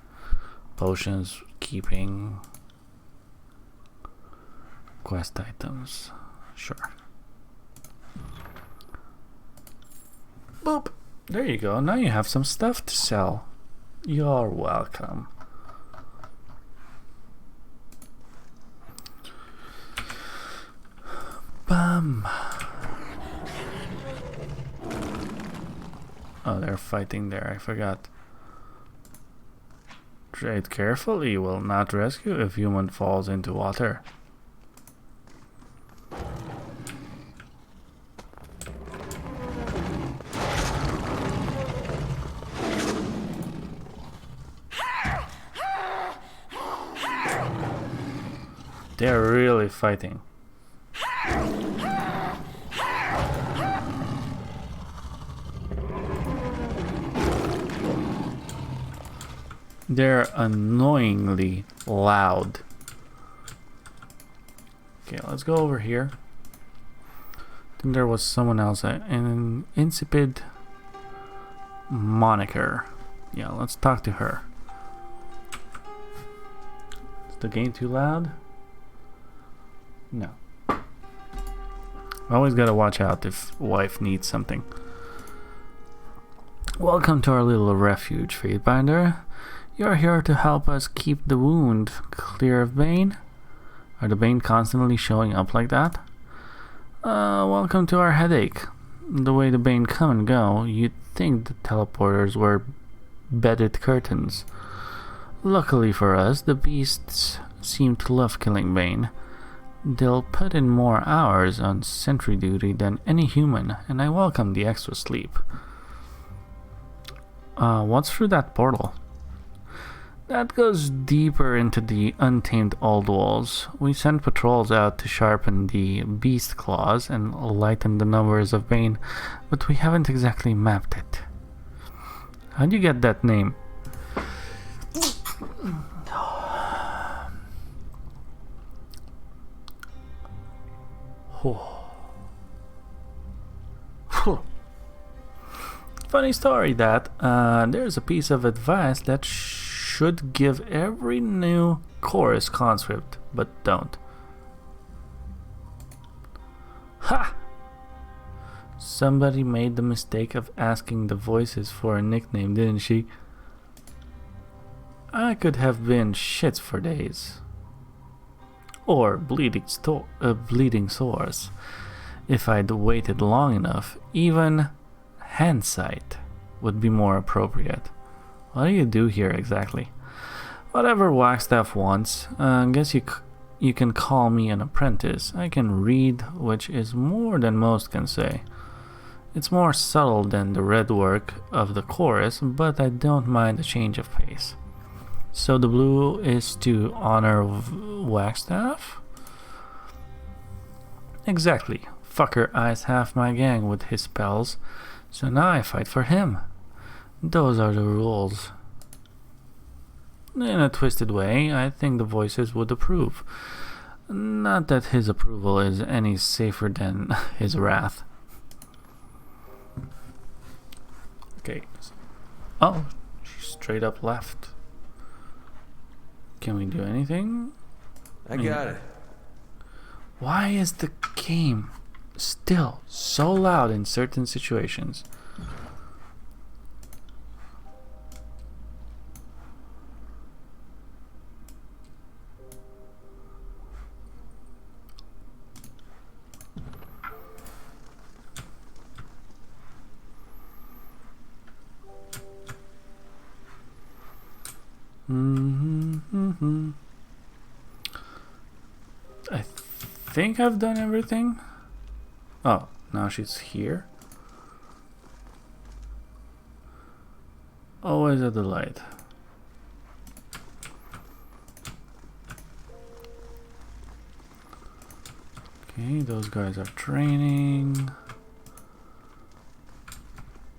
Potions, keeping. Quest items, sure. There you go. Now you have some stuff to sell. You're welcome. Bum. Oh, they're fighting there. I forgot. Tread carefully. Will not rescue if human falls into water. They're really fighting. They're annoyingly loud. Okay, let's go over here. I think there was someone else, an insipid moniker. Yeah, let's talk to her. Is the game too loud? No. Always gotta watch out if wife needs something. Welcome to our little refuge, Fatebinder. You're here to help us keep the wound clear of Bane? Are the Bane constantly showing up like that? Welcome to our headache. The way the Bane come and go, you'd think the teleporters were bedded curtains. Luckily for us, the beasts seem to love killing Bane. They'll put in more hours on sentry duty than any human, and I welcome the extra sleep. What's through that portal? That goes deeper into the untamed old walls. We sent patrols out to sharpen the beast claws and lighten the numbers of Bane, but we haven't exactly mapped it. How'd you get that name? Funny story that there's a piece of advice that should give every new chorus conscript, but don't. Ha! Somebody made the mistake of asking the voices for a nickname, didn't she? I could have been shits for days. Or bleeding sores. If I'd waited long enough, even hindsight would be more appropriate. What do you do here exactly? Whatever Wagstaff wants. Guess you can call me an apprentice. I can read, which is more than most can say. It's more subtle than the red work of the chorus, but I don't mind a change of pace. So the blue is to honor Wagstaff? Exactly. Fucker eyes half my gang with his spells, so now I fight for him. Those are the rules. In a twisted way, I think the voices would approve. Not that his approval is any safer than his wrath. Okay. Oh, she straight up left. Can we do anything? I got it. Why is the game still so loud in certain situations? I think I've done everything. Oh, now she's here. Always a delight. Okay, those guys are training.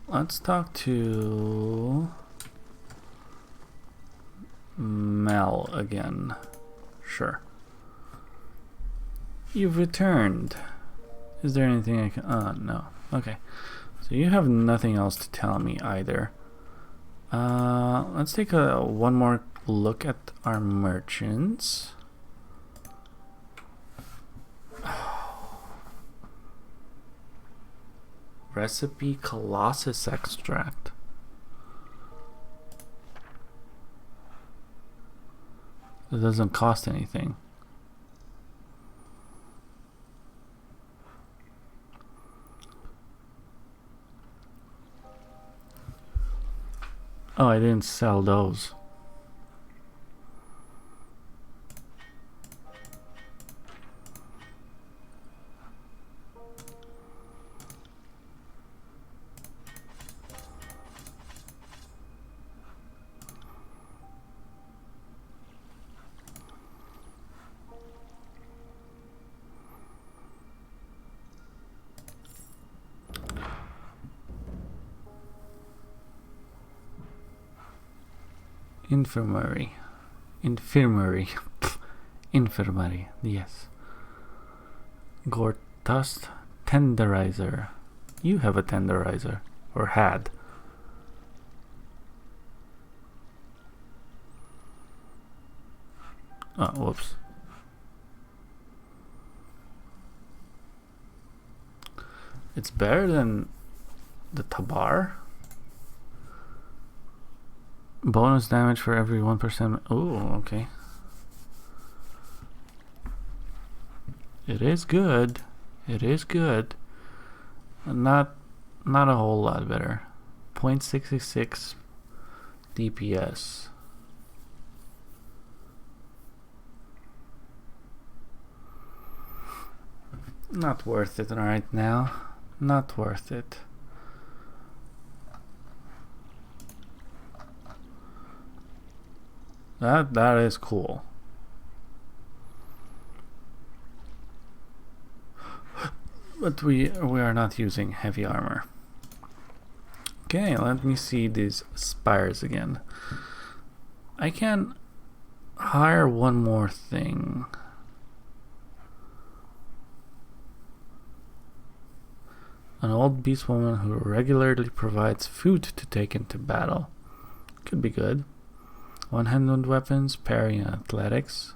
Let's talk to Mel again. Sure. You've returned. Is there anything I can... no. Okay. So you have nothing else to tell me either. Let's take one more look at our merchants. Recipe Colossus extract. It doesn't cost anything. Oh, I didn't sell those. Infirmary. Infirmary, yes. Gortust tenderizer. You have a tenderizer. Or had. Oh, whoops. It's better than the Tabar. Bonus damage for every 1%. Oh, okay. It is good. It is good. Not a whole lot better. 0.66 DPS. Not worth it right now. Not worth it. That is cool. But we are not using heavy armor. Okay, let me see these spires again. I can hire one more thing. An old beast woman who regularly provides food to take into battle. Could be good. One-handed weapons, parry, and athletics.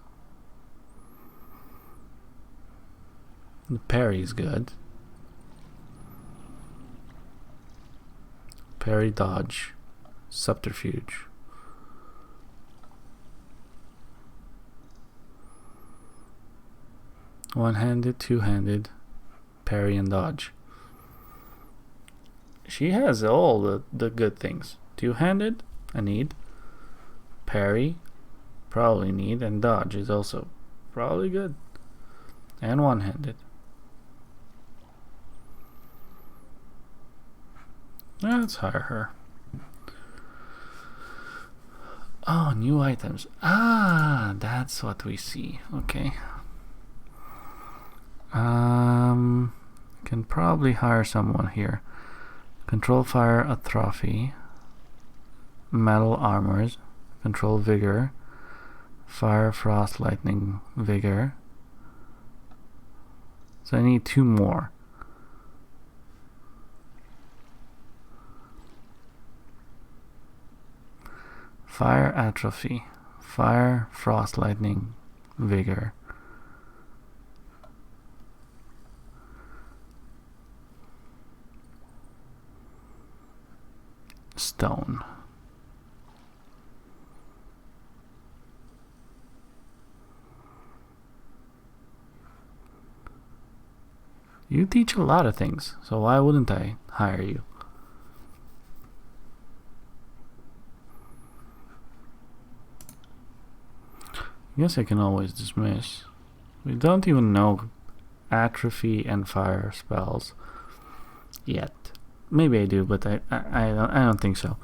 The parry is good. Parry, dodge, subterfuge. One-handed, two-handed, parry and dodge. She has all the good things. Two-handed, I need. Parry, probably need, and dodge is also probably good. And one-handed. Let's hire her. Oh, new items. Ah, that's what we see. Okay. Can probably hire someone here. Control fire, atrophy. Metal armors. Control vigor. Fire, frost, lightning, vigor. So I need two more. Fire, atrophy. Fire, frost, lightning, vigor. Stone. You teach a lot of things, so why wouldn't I hire you? I guess I can always dismiss. We don't even know atrophy and fire spells yet. Maybe I do, but I don't think so.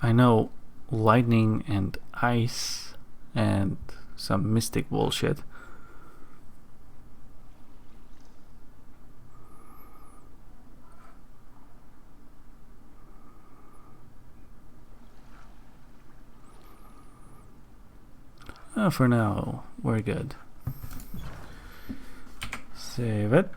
I know lightning and ice and some mystic bullshit. For now, we're good. Save it.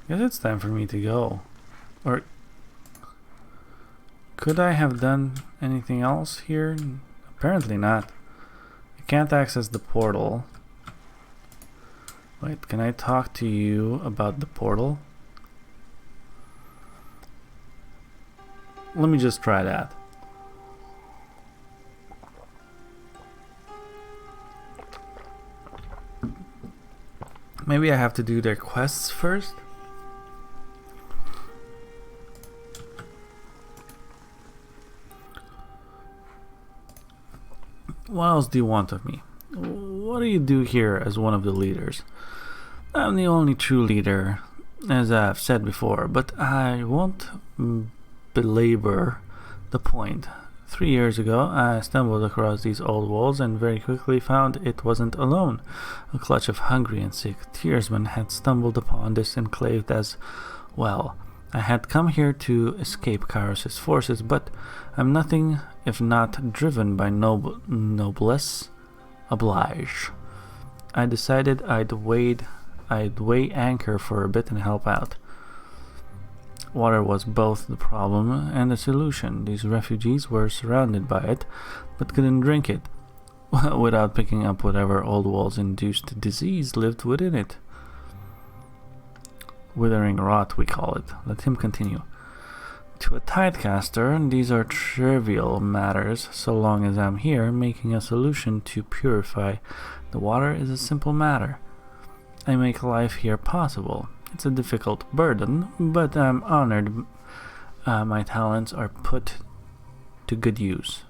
Guess it's time for me to go. Or could I have done anything else here? Apparently not. I You can't access the portal. Wait, can I talk to you about the portal? Let me just try that. Maybe I have to do their quests first? What else do you want of me? What do you do here as one of the leaders? I'm the only true leader, as I've said before, but I won't belabor the point. 3 years ago, I stumbled across these old walls and very quickly found it wasn't alone. A clutch of hungry and sick tearsmen had stumbled upon this enclave as well. I had come here to escape Kairos' forces, but I'm nothing if not driven by noblesse oblige. I decided I'd weigh anchor for a bit and help out. Water was both the problem and the solution. These refugees were surrounded by it, but couldn't drink it without picking up whatever old walls-induced disease lived within it. Withering rot, we call it. Let him continue. To a Tidecaster, these are trivial matters, so long as I'm here making a solution to purify the water is a simple matter. I make life here possible. It's a difficult burden, but I'm honored my talents are put to good use.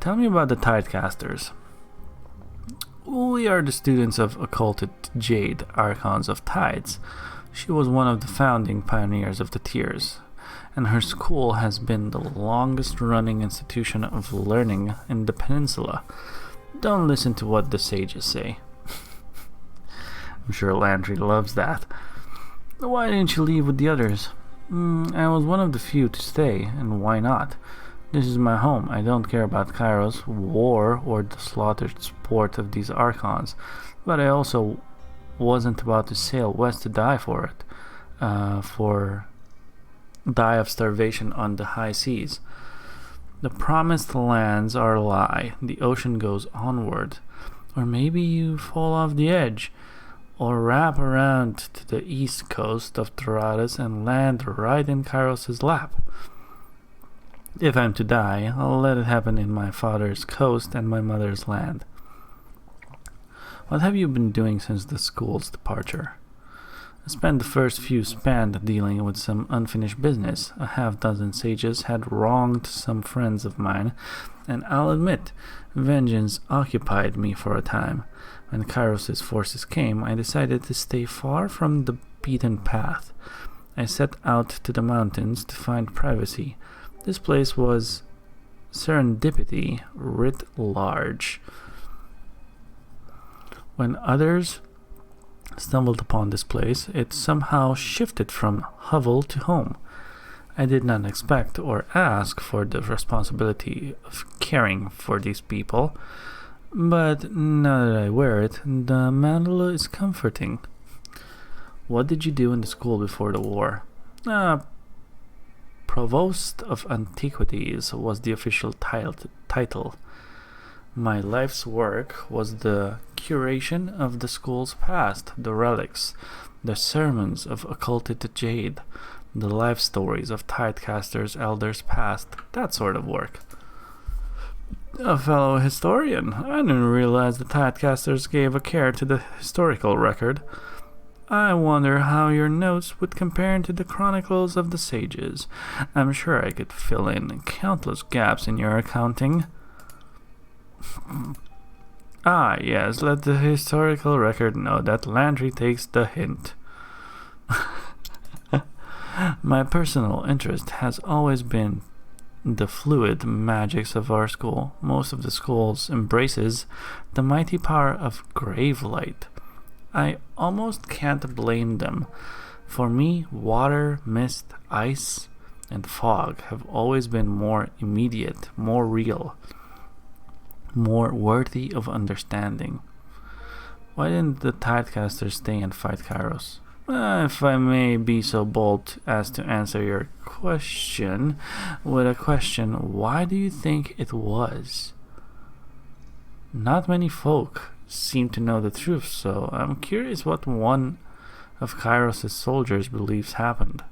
Tell me about the Tidecasters. We are the students of occulted Jade, Archons of Tides. She was one of the founding pioneers of the Tiers, and her school has been the longest-running institution of learning in the peninsula. Don't listen to what the sages say. I'm sure Landry loves that. Why didn't you leave with the others? I was one of the few to stay, and why not? This is my home. I don't care about Kairos, war, or the slaughtered sport of these Archons, but I also wasn't about to sail west to die for it, die of starvation on the high seas. The promised lands are a lie. The ocean goes onward. Or maybe you fall off the edge, or wrap around to the east coast of Doradus and land right in Kairos' lap. If I'm to die, I'll let it happen in my father's coast and my mother's land. What have you been doing since the school's departure? I spent the first few spanned dealing with some unfinished business. A half-dozen sages had wronged some friends of mine, and I'll admit, vengeance occupied me for a time. When Kairos' forces came, I decided to stay far from the beaten path. I set out to the mountains to find privacy. This place was serendipity writ large. When others stumbled upon this place, it somehow shifted from hovel to home. I did not expect or ask for the responsibility of caring for these people, but now that I wear it, the mantle is comforting. What did you do in the school before the war? Provost of Antiquities was the official title. My life's work was the curation of the school's past, the relics, the sermons of occulted jade, the life stories of Tidecasters' elders past, that sort of work. A fellow historian. I didn't realize the Tidecasters gave a care to the historical record. I wonder how your notes would compare to the chronicles of the sages. I'm sure I could fill in countless gaps in your accounting. Yes, let the historical record know that Landry takes the hint. My personal interest has always been the fluid magics of our school. Most of the schools embraces the mighty power of grave light. I almost can't blame them. For me, water, mist, ice, and fog have always been more immediate, more real, more worthy of understanding. Why didn't the Tidecasters stay and fight Kairos? If I may be so bold as to answer your question with a question, why do you think it was? Not many folk seem to know the truth, so I'm curious what one of Kairos' soldiers believes happened.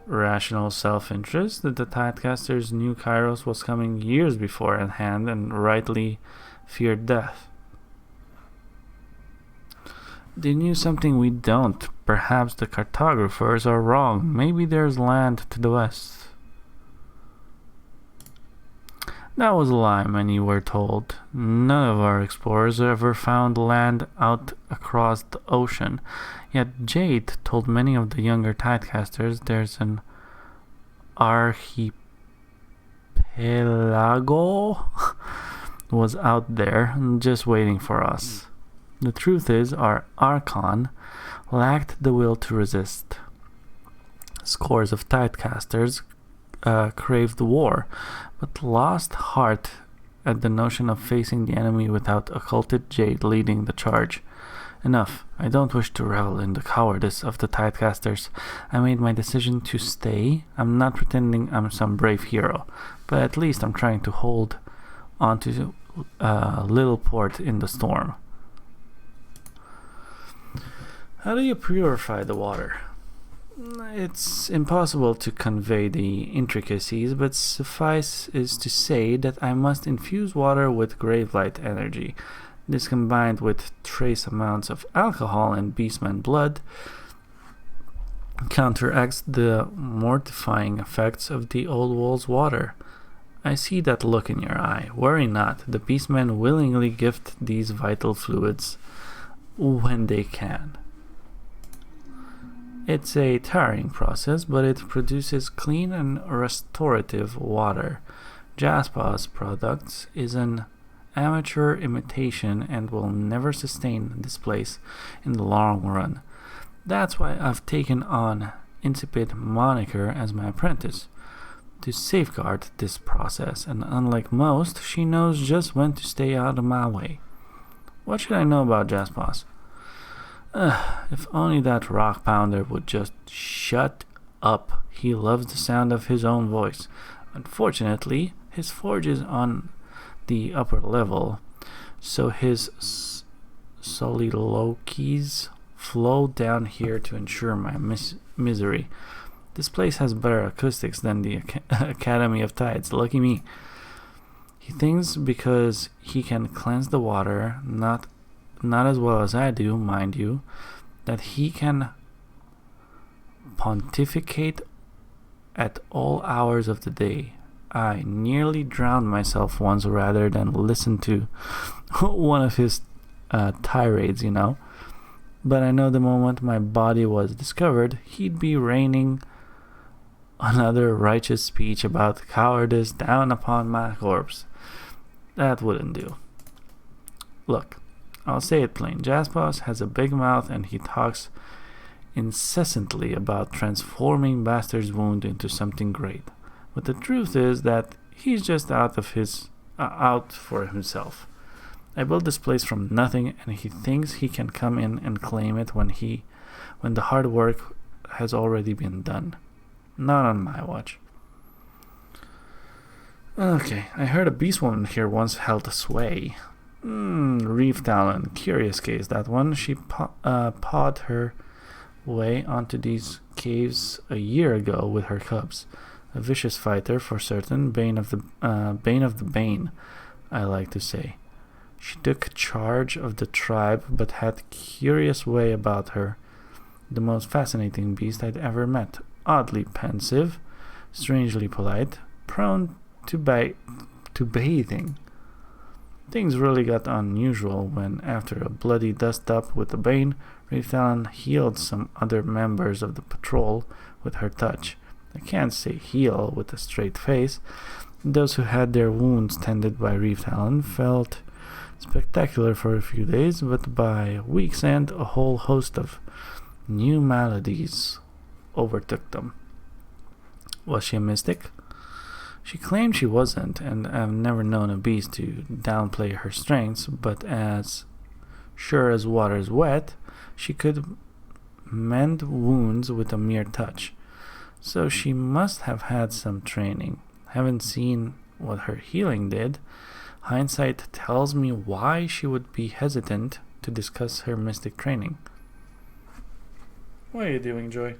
Rational self-interest that the Tidecasters knew Kairos was coming years before at hand and rightly feared death. They knew something we don't. Perhaps the cartographers are wrong. Maybe there's land to the west. That was a lie, many were told. None of our explorers ever found land out across the ocean. Yet Jade told many of the younger Tidecasters there's an archipelago was out there just waiting for us. The truth is, our Archon lacked the will to resist. Scores of Tidecasters craved war, but lost heart at the notion of facing the enemy without occulted Jade leading the charge. Enough. I don't wish to revel in the cowardice of the Tidecasters. I made my decision to stay. I'm not pretending I'm some brave hero, but at least I'm trying to hold on to little port in the storm. How do you purify the water? It's impossible to convey the intricacies, but suffice is to say that I must infuse water with gravelight energy. This, combined with trace amounts of alcohol and beastman blood, counteracts the mortifying effects of the old world's water. I see that look in your eye. Worry not. The beastmen willingly gift these vital fluids when they can. It's a tiring process, but it produces clean and restorative water. Jaspa's products is an amateur imitation and will never sustain this place in the long run. That's why I've taken on Insipid moniker as my apprentice, to safeguard this process, and unlike most, she knows just when to stay out of my way. What should I know about Jaspas? If only that rock pounder would just shut up. He loves the sound of his own voice. Unfortunately, his forge is on the upper level, so his soliloquies flow down here to ensure my misery. This place has better acoustics than the Academy of Tides. Lucky me. He thinks because he can cleanse the water, not as well as I do, mind you, that he can pontificate at all hours of the day. I nearly drowned myself once rather than listen to one of his tirades, But I know the moment my body was discovered, he'd be raining another righteous speech about cowardice down upon my corpse. That wouldn't do. Look, I'll say it plain. Jaspas has a big mouth and he talks incessantly about transforming Bastard's wound into something great. But the truth is that he's just out for himself. I built this place from nothing, and he thinks he can come in and claim it when the hard work has already been done. Not on my watch. Okay, I heard a beast woman here once held sway. Reef Talon, curious case that one. She pawed her way onto these caves a year ago with her cubs. A vicious fighter for certain, bane of the bane, I like to say. She took charge of the tribe, but had curious way about her. The most fascinating beast I'd ever met. Oddly pensive, strangely polite, prone to bathing. Things really got unusual when, after a bloody dust-up with the bane, Reef Talon healed some other members of the patrol with her touch. I can't say heal with a straight face. Those who had their wounds tended by Reef Talon felt spectacular for a few days, but by week's end a whole host of new maladies overtook them. Was she a mystic? She claimed she wasn't, and I've never known a beast to downplay her strengths, but as sure as water's wet, she could mend wounds with a mere touch. So she must have had some training. Haven't seen what her healing did, Hindsight tells me why she would be hesitant to discuss her mystic training. What are you doing, Joy?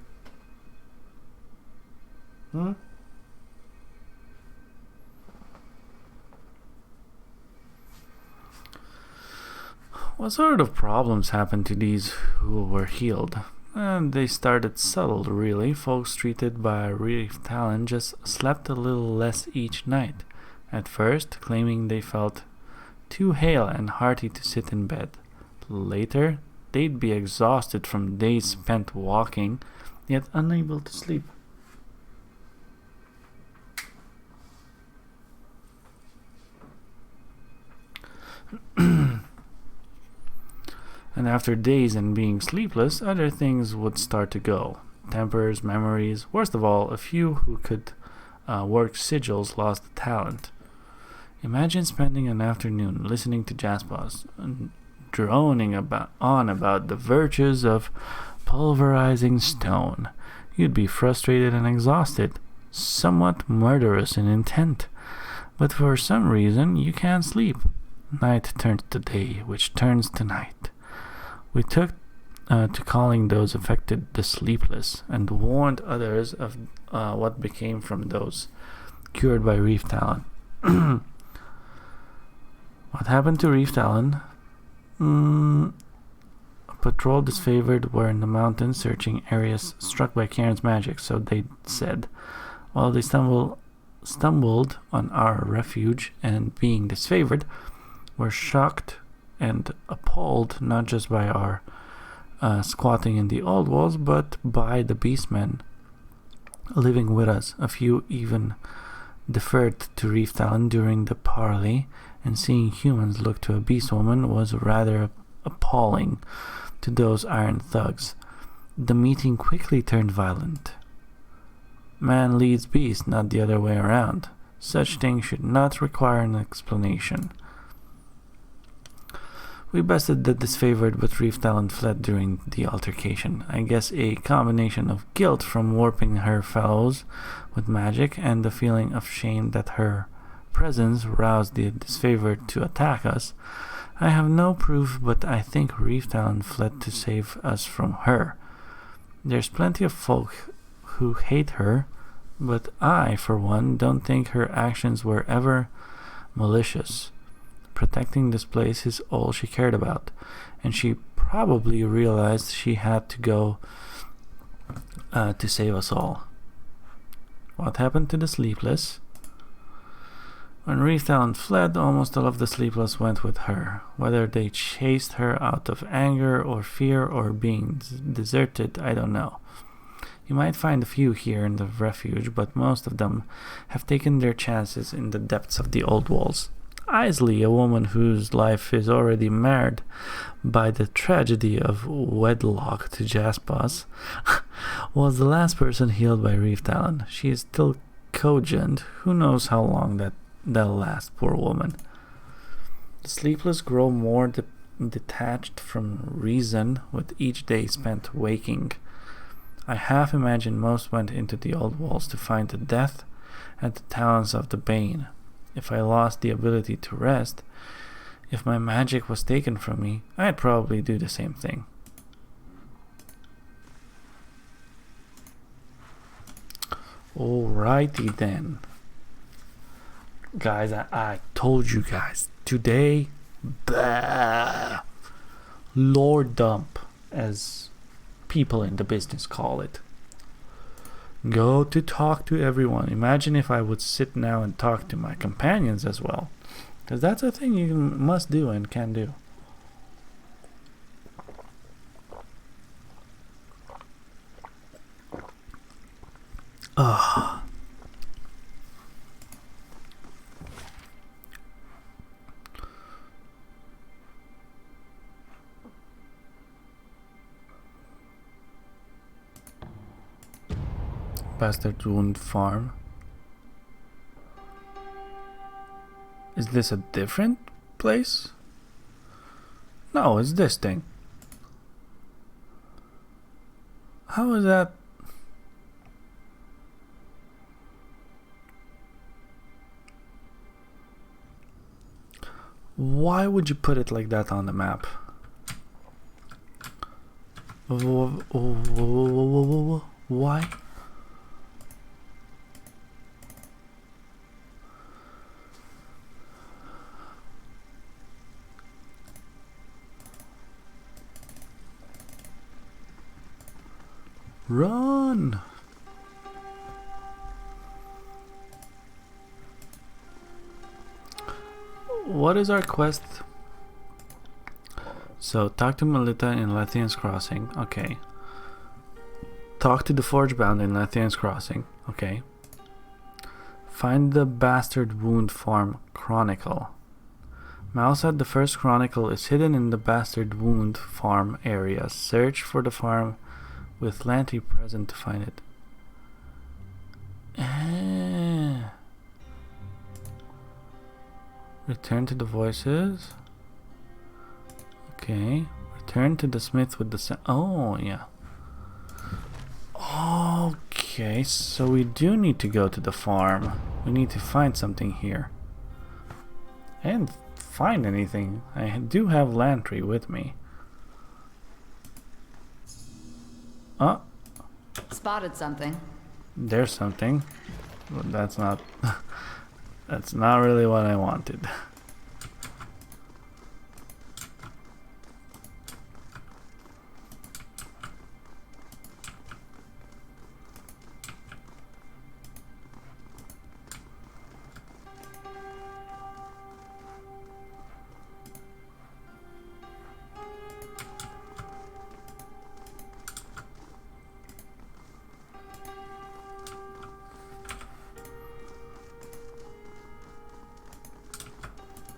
What sort of problems happened to these who were healed? And they started subtle, really. Folks treated by Reef Talon just slept a little less each night. At first, claiming they felt too hale and hearty to sit in bed. Later, they'd be exhausted from days spent walking, yet unable to sleep. And after days and being sleepless, other things would start to go. Tempers, memories, worst of all, a few who could work sigils lost the talent. Imagine spending an afternoon listening to Jaspers and droning about the virtues of pulverizing stone. You'd be frustrated and exhausted, somewhat murderous in intent. But for some reason, you can't sleep. Night turns to day, which turns to night. We took to calling those affected the sleepless, and warned others of what became from those cured by Reef Talon. What happened to Reef Talon? A patrol disfavored were in the mountains searching areas struck by Karen's magic, so they said. While they stumbled on our refuge and being disfavored, were shocked and appalled not just by our squatting in the old walls, but by the beastmen living with us. A few even deferred to Reef Talon during the parley, and seeing humans look to a beast woman was rather appalling to those iron thugs. The meeting quickly turned violent. Man leads beast, not the other way around. Such things should not require an explanation. We bested the disfavored, but Reef Talon fled during the altercation. I guess a combination of guilt from warping her fellows with magic and the feeling of shame that her presence roused the disfavored to attack us. I have no proof, but I think Reef Talon fled to save us from her. There's plenty of folk who hate her, but I, for one, don't think her actions were ever malicious. Protecting this place is all she cared about, and she probably realized she had to go to save us all. What happened to the sleepless? When Reef Talon fled, almost all of the sleepless went with her. Whether they chased her out of anger or fear or being deserted, I don't know. You might find a few here in the refuge, but most of them have taken their chances in the depths of the old walls. Isley, a woman whose life is already marred by the tragedy of wedlock to Jaspers, was the last person healed by Reef Talon. She is still cogent. Who knows how long that'll last, poor woman. The sleepless grow more detached from reason with each day spent waking. I half imagine most went into the old walls to find the death at the talons of the Bane. If I lost the ability to rest, if my magic was taken from me, I'd probably do the same thing. Alrighty then. Guys, I told you guys, today, Lord Dump, as people in the business call it. Go to talk to everyone. Imagine if I would sit now and talk to my companions as well. Because that's a thing you must do and can do. Ugh. Bastard Wound Farm. Is this a different place? No, it's this thing. How is that? Why would you put it like that on the map? Why? Run! What is our quest? So, talk to Melita in Lathian's Crossing. Okay. Talk to the Forgebound in Lathian's Crossing. Okay. Find the Bastard Wound Farm Chronicle. Mouse at the first chronicle is hidden in the Bastard Wound Farm area. Search for the farm with Lanty present to find it. Return to the voices. Okay. Return to the smith with the oh, yeah. Okay, so we do need to go to the farm. We need to find something here. I didn't find anything. I do have Lantry with me. Oh. Spotted something. There's something. But that's not... that's not really what I wanted.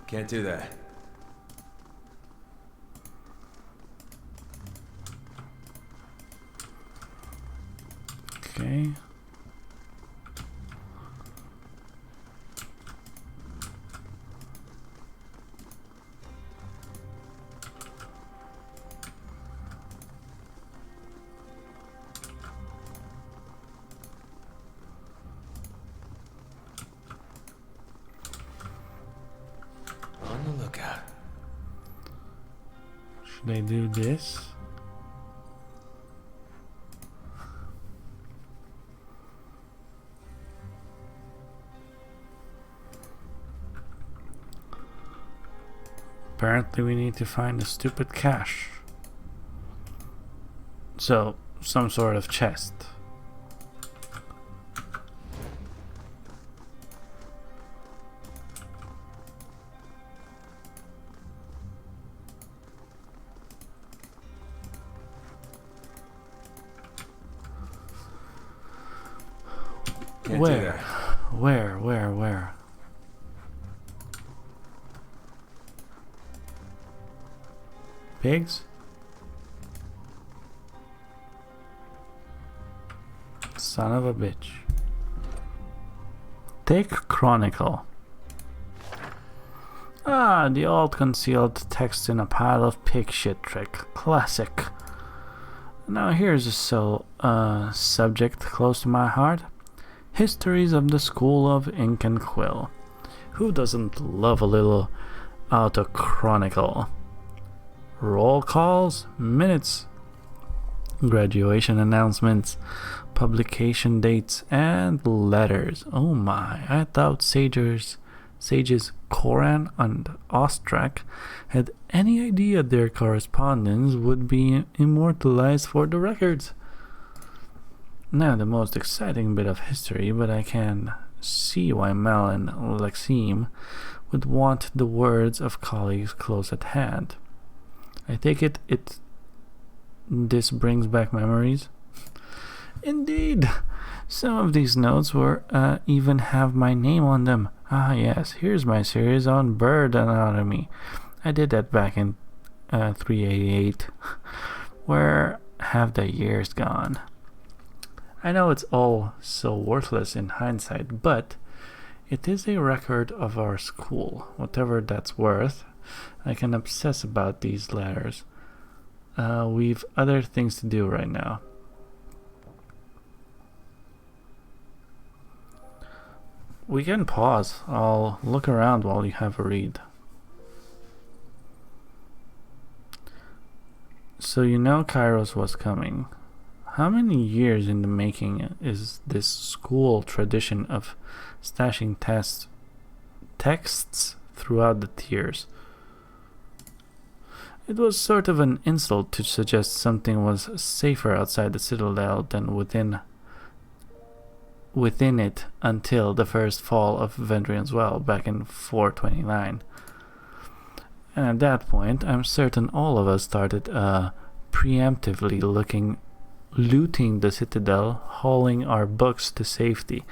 Can't do that. Okay. On the lookout. Should I do this? Apparently we need to find a stupid cache. So, some sort of chest. Can't Where? do that. Where? Pigs? Son of a bitch. Take Chronicle. Ah, the old concealed text in a pile of pig shit trick. Classic. Now here's a subject close to my heart. Histories of the School of Ink and Quill. Who doesn't love a little auto-chronicle? Roll calls, minutes, graduation announcements, publication dates, and letters. Oh my, I thought sages Koran and Ostrak had any idea their correspondence would be immortalized for the records. Not the most exciting bit of history, but I can see why Mel and Lexime would want the words of colleagues close at hand. I take it this brings back memories. Indeed, some of these notes were even have my name on them. Ah yes, here's my series on bird anatomy. I did that back in 388. Where have the years gone? I know it's all so worthless in hindsight, but it is a record of our school. Whatever that's worth, I can obsess about these letters. We've other things to do right now. We can pause. I'll look around while you have a read. So you know Kairos was coming. How many years in the making is this school tradition of stashing texts throughout the tiers? It was sort of an insult to suggest something was safer outside the Citadel than within it until the first fall of Vendrian's Well back in 429. And at that point, I'm certain all of us started preemptively looting the Citadel, hauling our books to safety.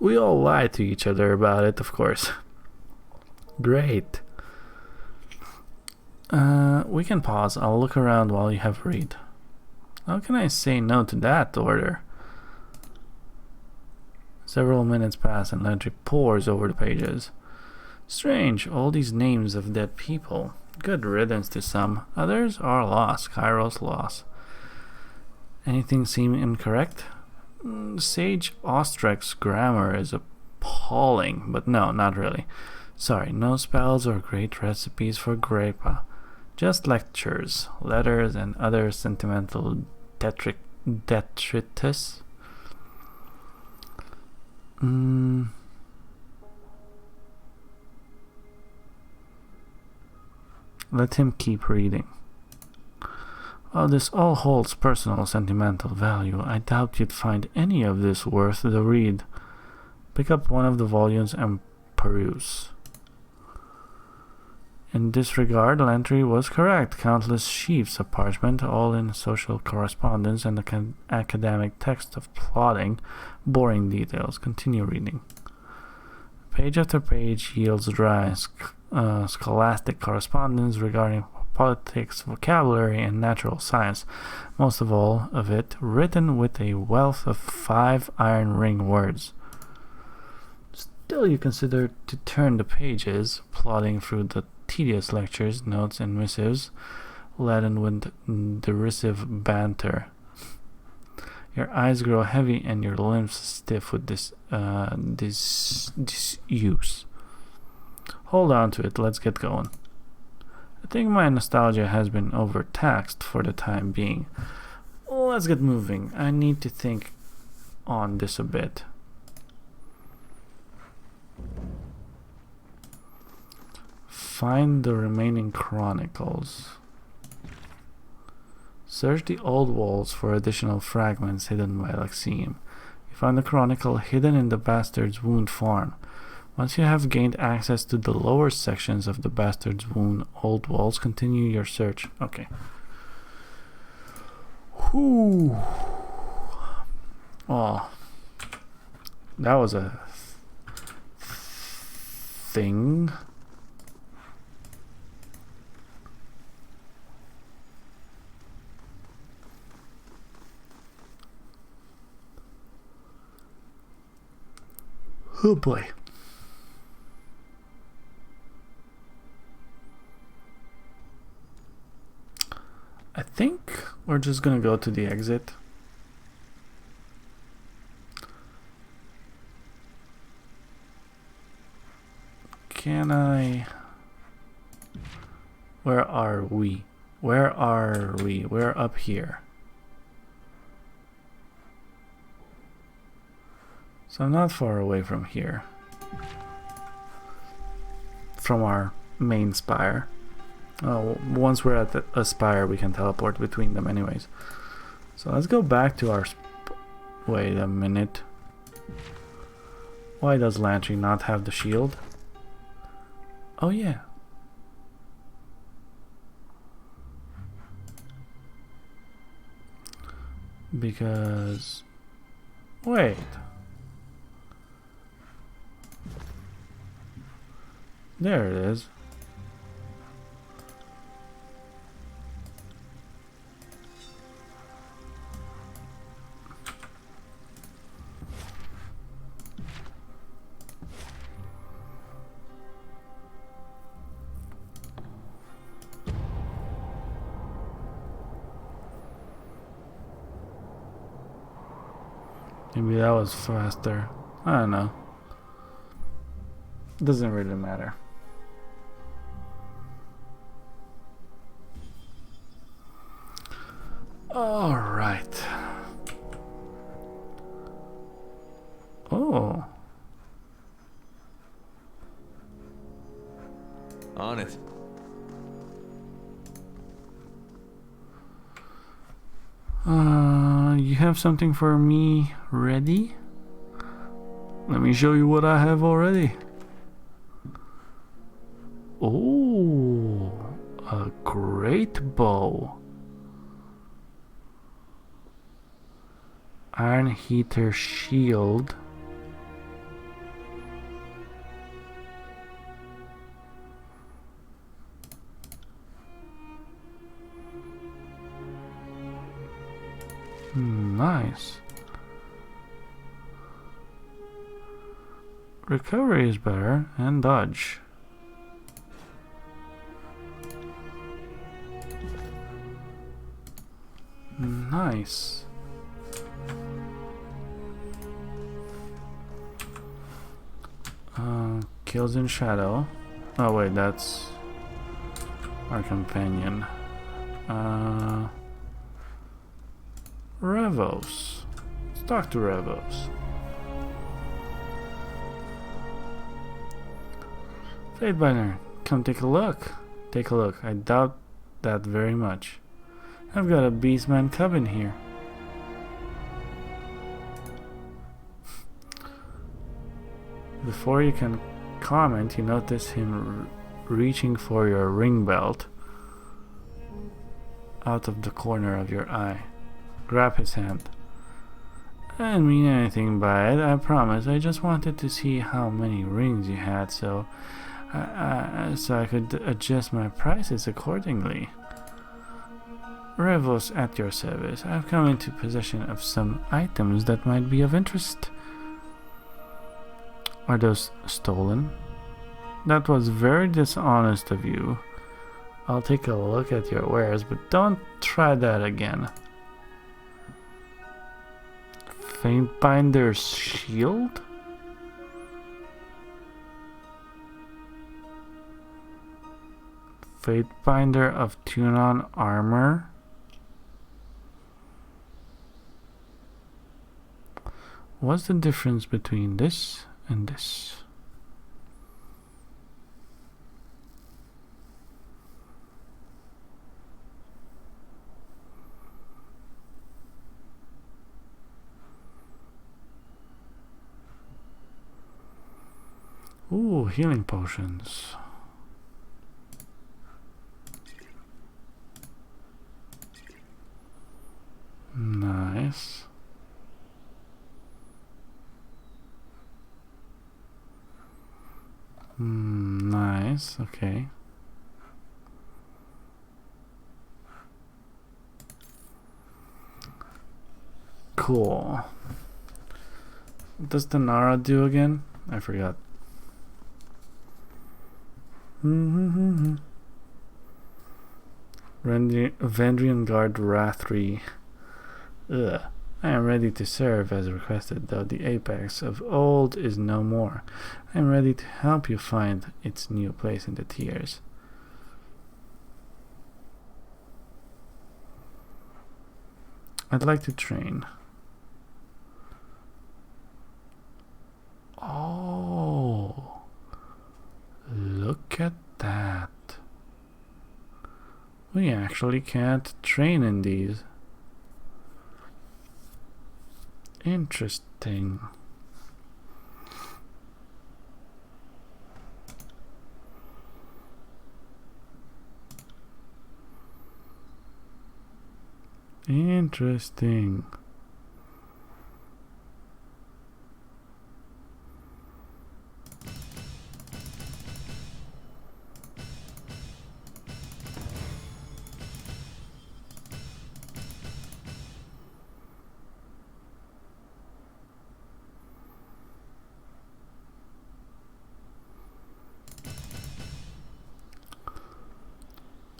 We all lied to each other about it, of course. Great. We can pause. I'll look around while you have a read. How can I say no to that order? Several minutes pass and Landry pores over the pages. Strange, all these names of dead people. Good riddance to some. Others are lost. Kairos lost. Anything seem incorrect? Sage Ostrek's grammar is appalling, but no, not really. Sorry, no spells or great recipes for Grepa. Just lectures, letters, and other sentimental detritus. Let him keep reading. While this all holds personal sentimental value, I doubt you'd find any of this worth the read. Pick up one of the volumes and peruse. In this regard, Lantry was correct. Countless sheafs of parchment, all in social correspondence and academic text of plotting, boring details. Continue reading. Page after page yields dry, scholastic correspondence regarding politics, vocabulary, and natural science, most of all of it written with a wealth of 5 iron ring words. Still you consider to turn the pages, plodding through the tedious lectures, notes, and missives, laden with derisive banter. Your eyes grow heavy and your limbs stiff with disuse. Hold on to it, let's get going. I think my nostalgia has been overtaxed for the time being. Let's get moving. I need to think on this a bit. Find the remaining chronicles. Search the old walls for additional fragments hidden by Lexime. You find the chronicle hidden in the Bastard's Wound farm. Once you have gained access to the lower sections of the Bastard's Wound old walls, continue your search. Okay. Whew. Oh. That was a thing. Oh boy. I think we're just gonna go to the exit. Can I... Where are we? Where are we? We're up here. So I'm not far away from here. From our main spire. Oh, once we're at a spire, we can teleport between them anyways. So let's go back to our... Wait a minute. Why does Lantry not have the shield? Oh yeah. Because... Wait. There it is. Maybe that was faster. I don't know. Doesn't really matter. Alright. Oh. On it. You have something for me ready? Let me show you what I have already. Oh, a great bow. Iron heater shield. Nice. Recovery is better, and dodge. Nice. Kills in shadow. Oh wait, that's our companion. Revos. Let's talk to Revos. Fatebinder, come take a look. Take a look. I doubt that very much. I've got a beastman cub in here. Before you can comment, you notice him reaching for your ring belt out of the corner of your eye. Grab his hand. I didn't mean anything by it, I promise. I just wanted to see how many rings you had, so I could adjust my prices accordingly. Revos at your service. I've come into possession of some items that might be of interest. Are those stolen? That was very dishonest of you. I'll take a look at your wares, but don't try that again. Faintbinder's shield? Fatebinder of Tunon armor? What's the difference between this and this? Ooh, healing potions. Nice. Nice, okay. Cool. What does the Nara do again? I forgot. Vendrian Guard Rathri. Ugh. I am ready to serve as requested, though the apex of old is no more. I am ready to help you find its new place in the tiers. I'd like to train. Oh, look at that. We actually can't train in these. Interesting. Interesting.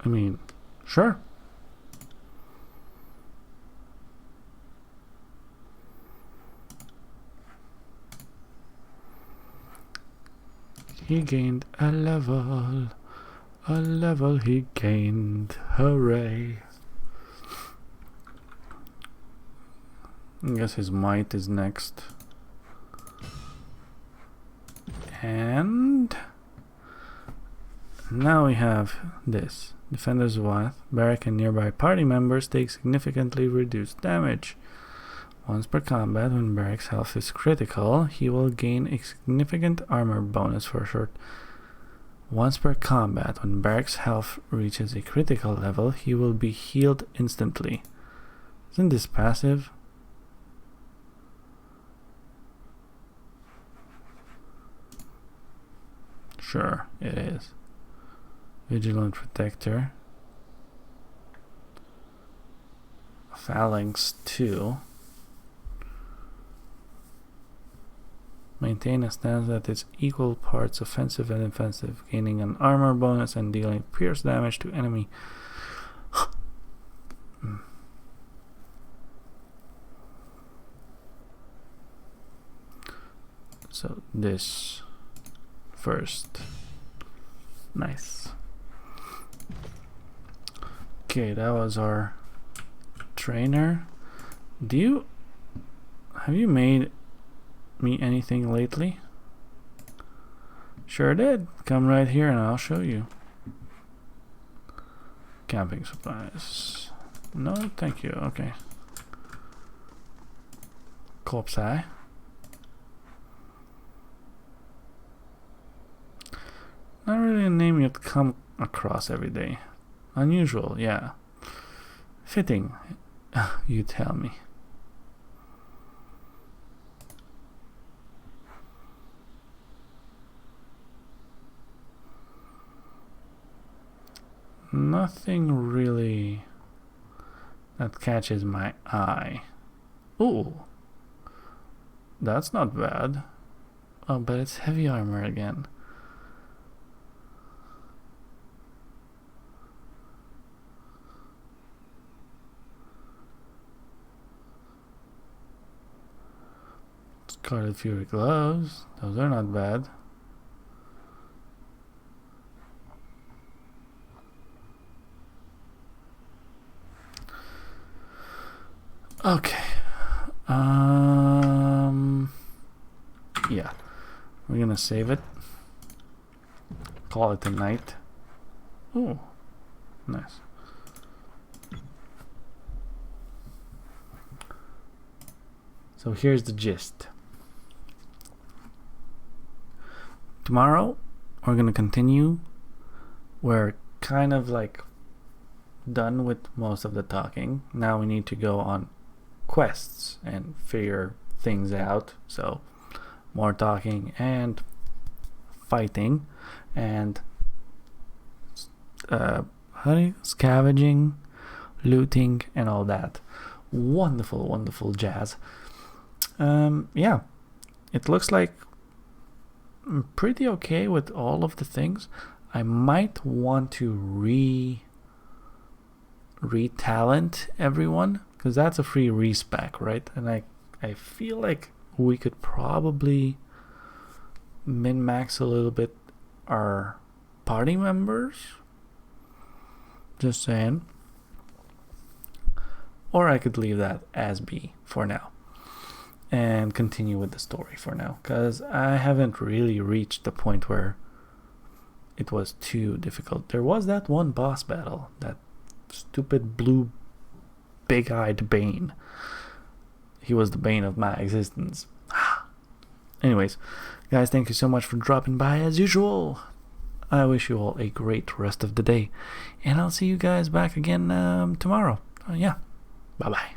I mean, sure. He gained a level he gained, hooray. I guess his might is next. And now we have this. Defender's Wrath. Barrack and nearby party members take significantly reduced damage. Once per combat, when Barrack's health is critical, he will gain a significant armor bonus for a short. Once per combat, when Barrack's health reaches a critical level, he will be healed instantly. Isn't this passive? Sure, it is. Vigilant Protector. Phalanx 2. Maintain a stance that is equal parts offensive and defensive, gaining an armor bonus and dealing pierce damage to enemy. So this first. Nice. Okay, that was our trainer. Have you made me anything lately? Sure did. Come right here and I'll show you. Camping supplies. No, thank you. Okay. Corpse eye. Not really a name you'd come across every day. Unusual, yeah. Fitting, you tell me. Nothing really that catches my eye. Ooh, that's not bad. Oh, but it's heavy armor again. Scarlet Fury gloves. Those are not bad. Okay. Yeah. We're gonna save it. Call it a night. Oh, nice. So here's the gist. Tomorrow, we're gonna continue. We're kind of like done with most of the talking. Now we need to go on quests and figure things out. So more talking and fighting and scavenging, looting, and all that wonderful jazz. Yeah, it looks like I'm pretty okay with all of the things. I might want to re-talent everyone, because that's a free respec, right? And I feel like we could probably min-max a little bit our party members. Just saying. Or I could leave that as be for now and continue with the story for now, because I haven't really reached the point where it was too difficult. There was that one boss battle, that stupid blue big-eyed Bane. He was the bane of my existence. Anyways, guys, thank you so much for dropping by as usual. I wish you all a great rest of the day, and I'll see you guys back again tomorrow. Yeah, bye-bye.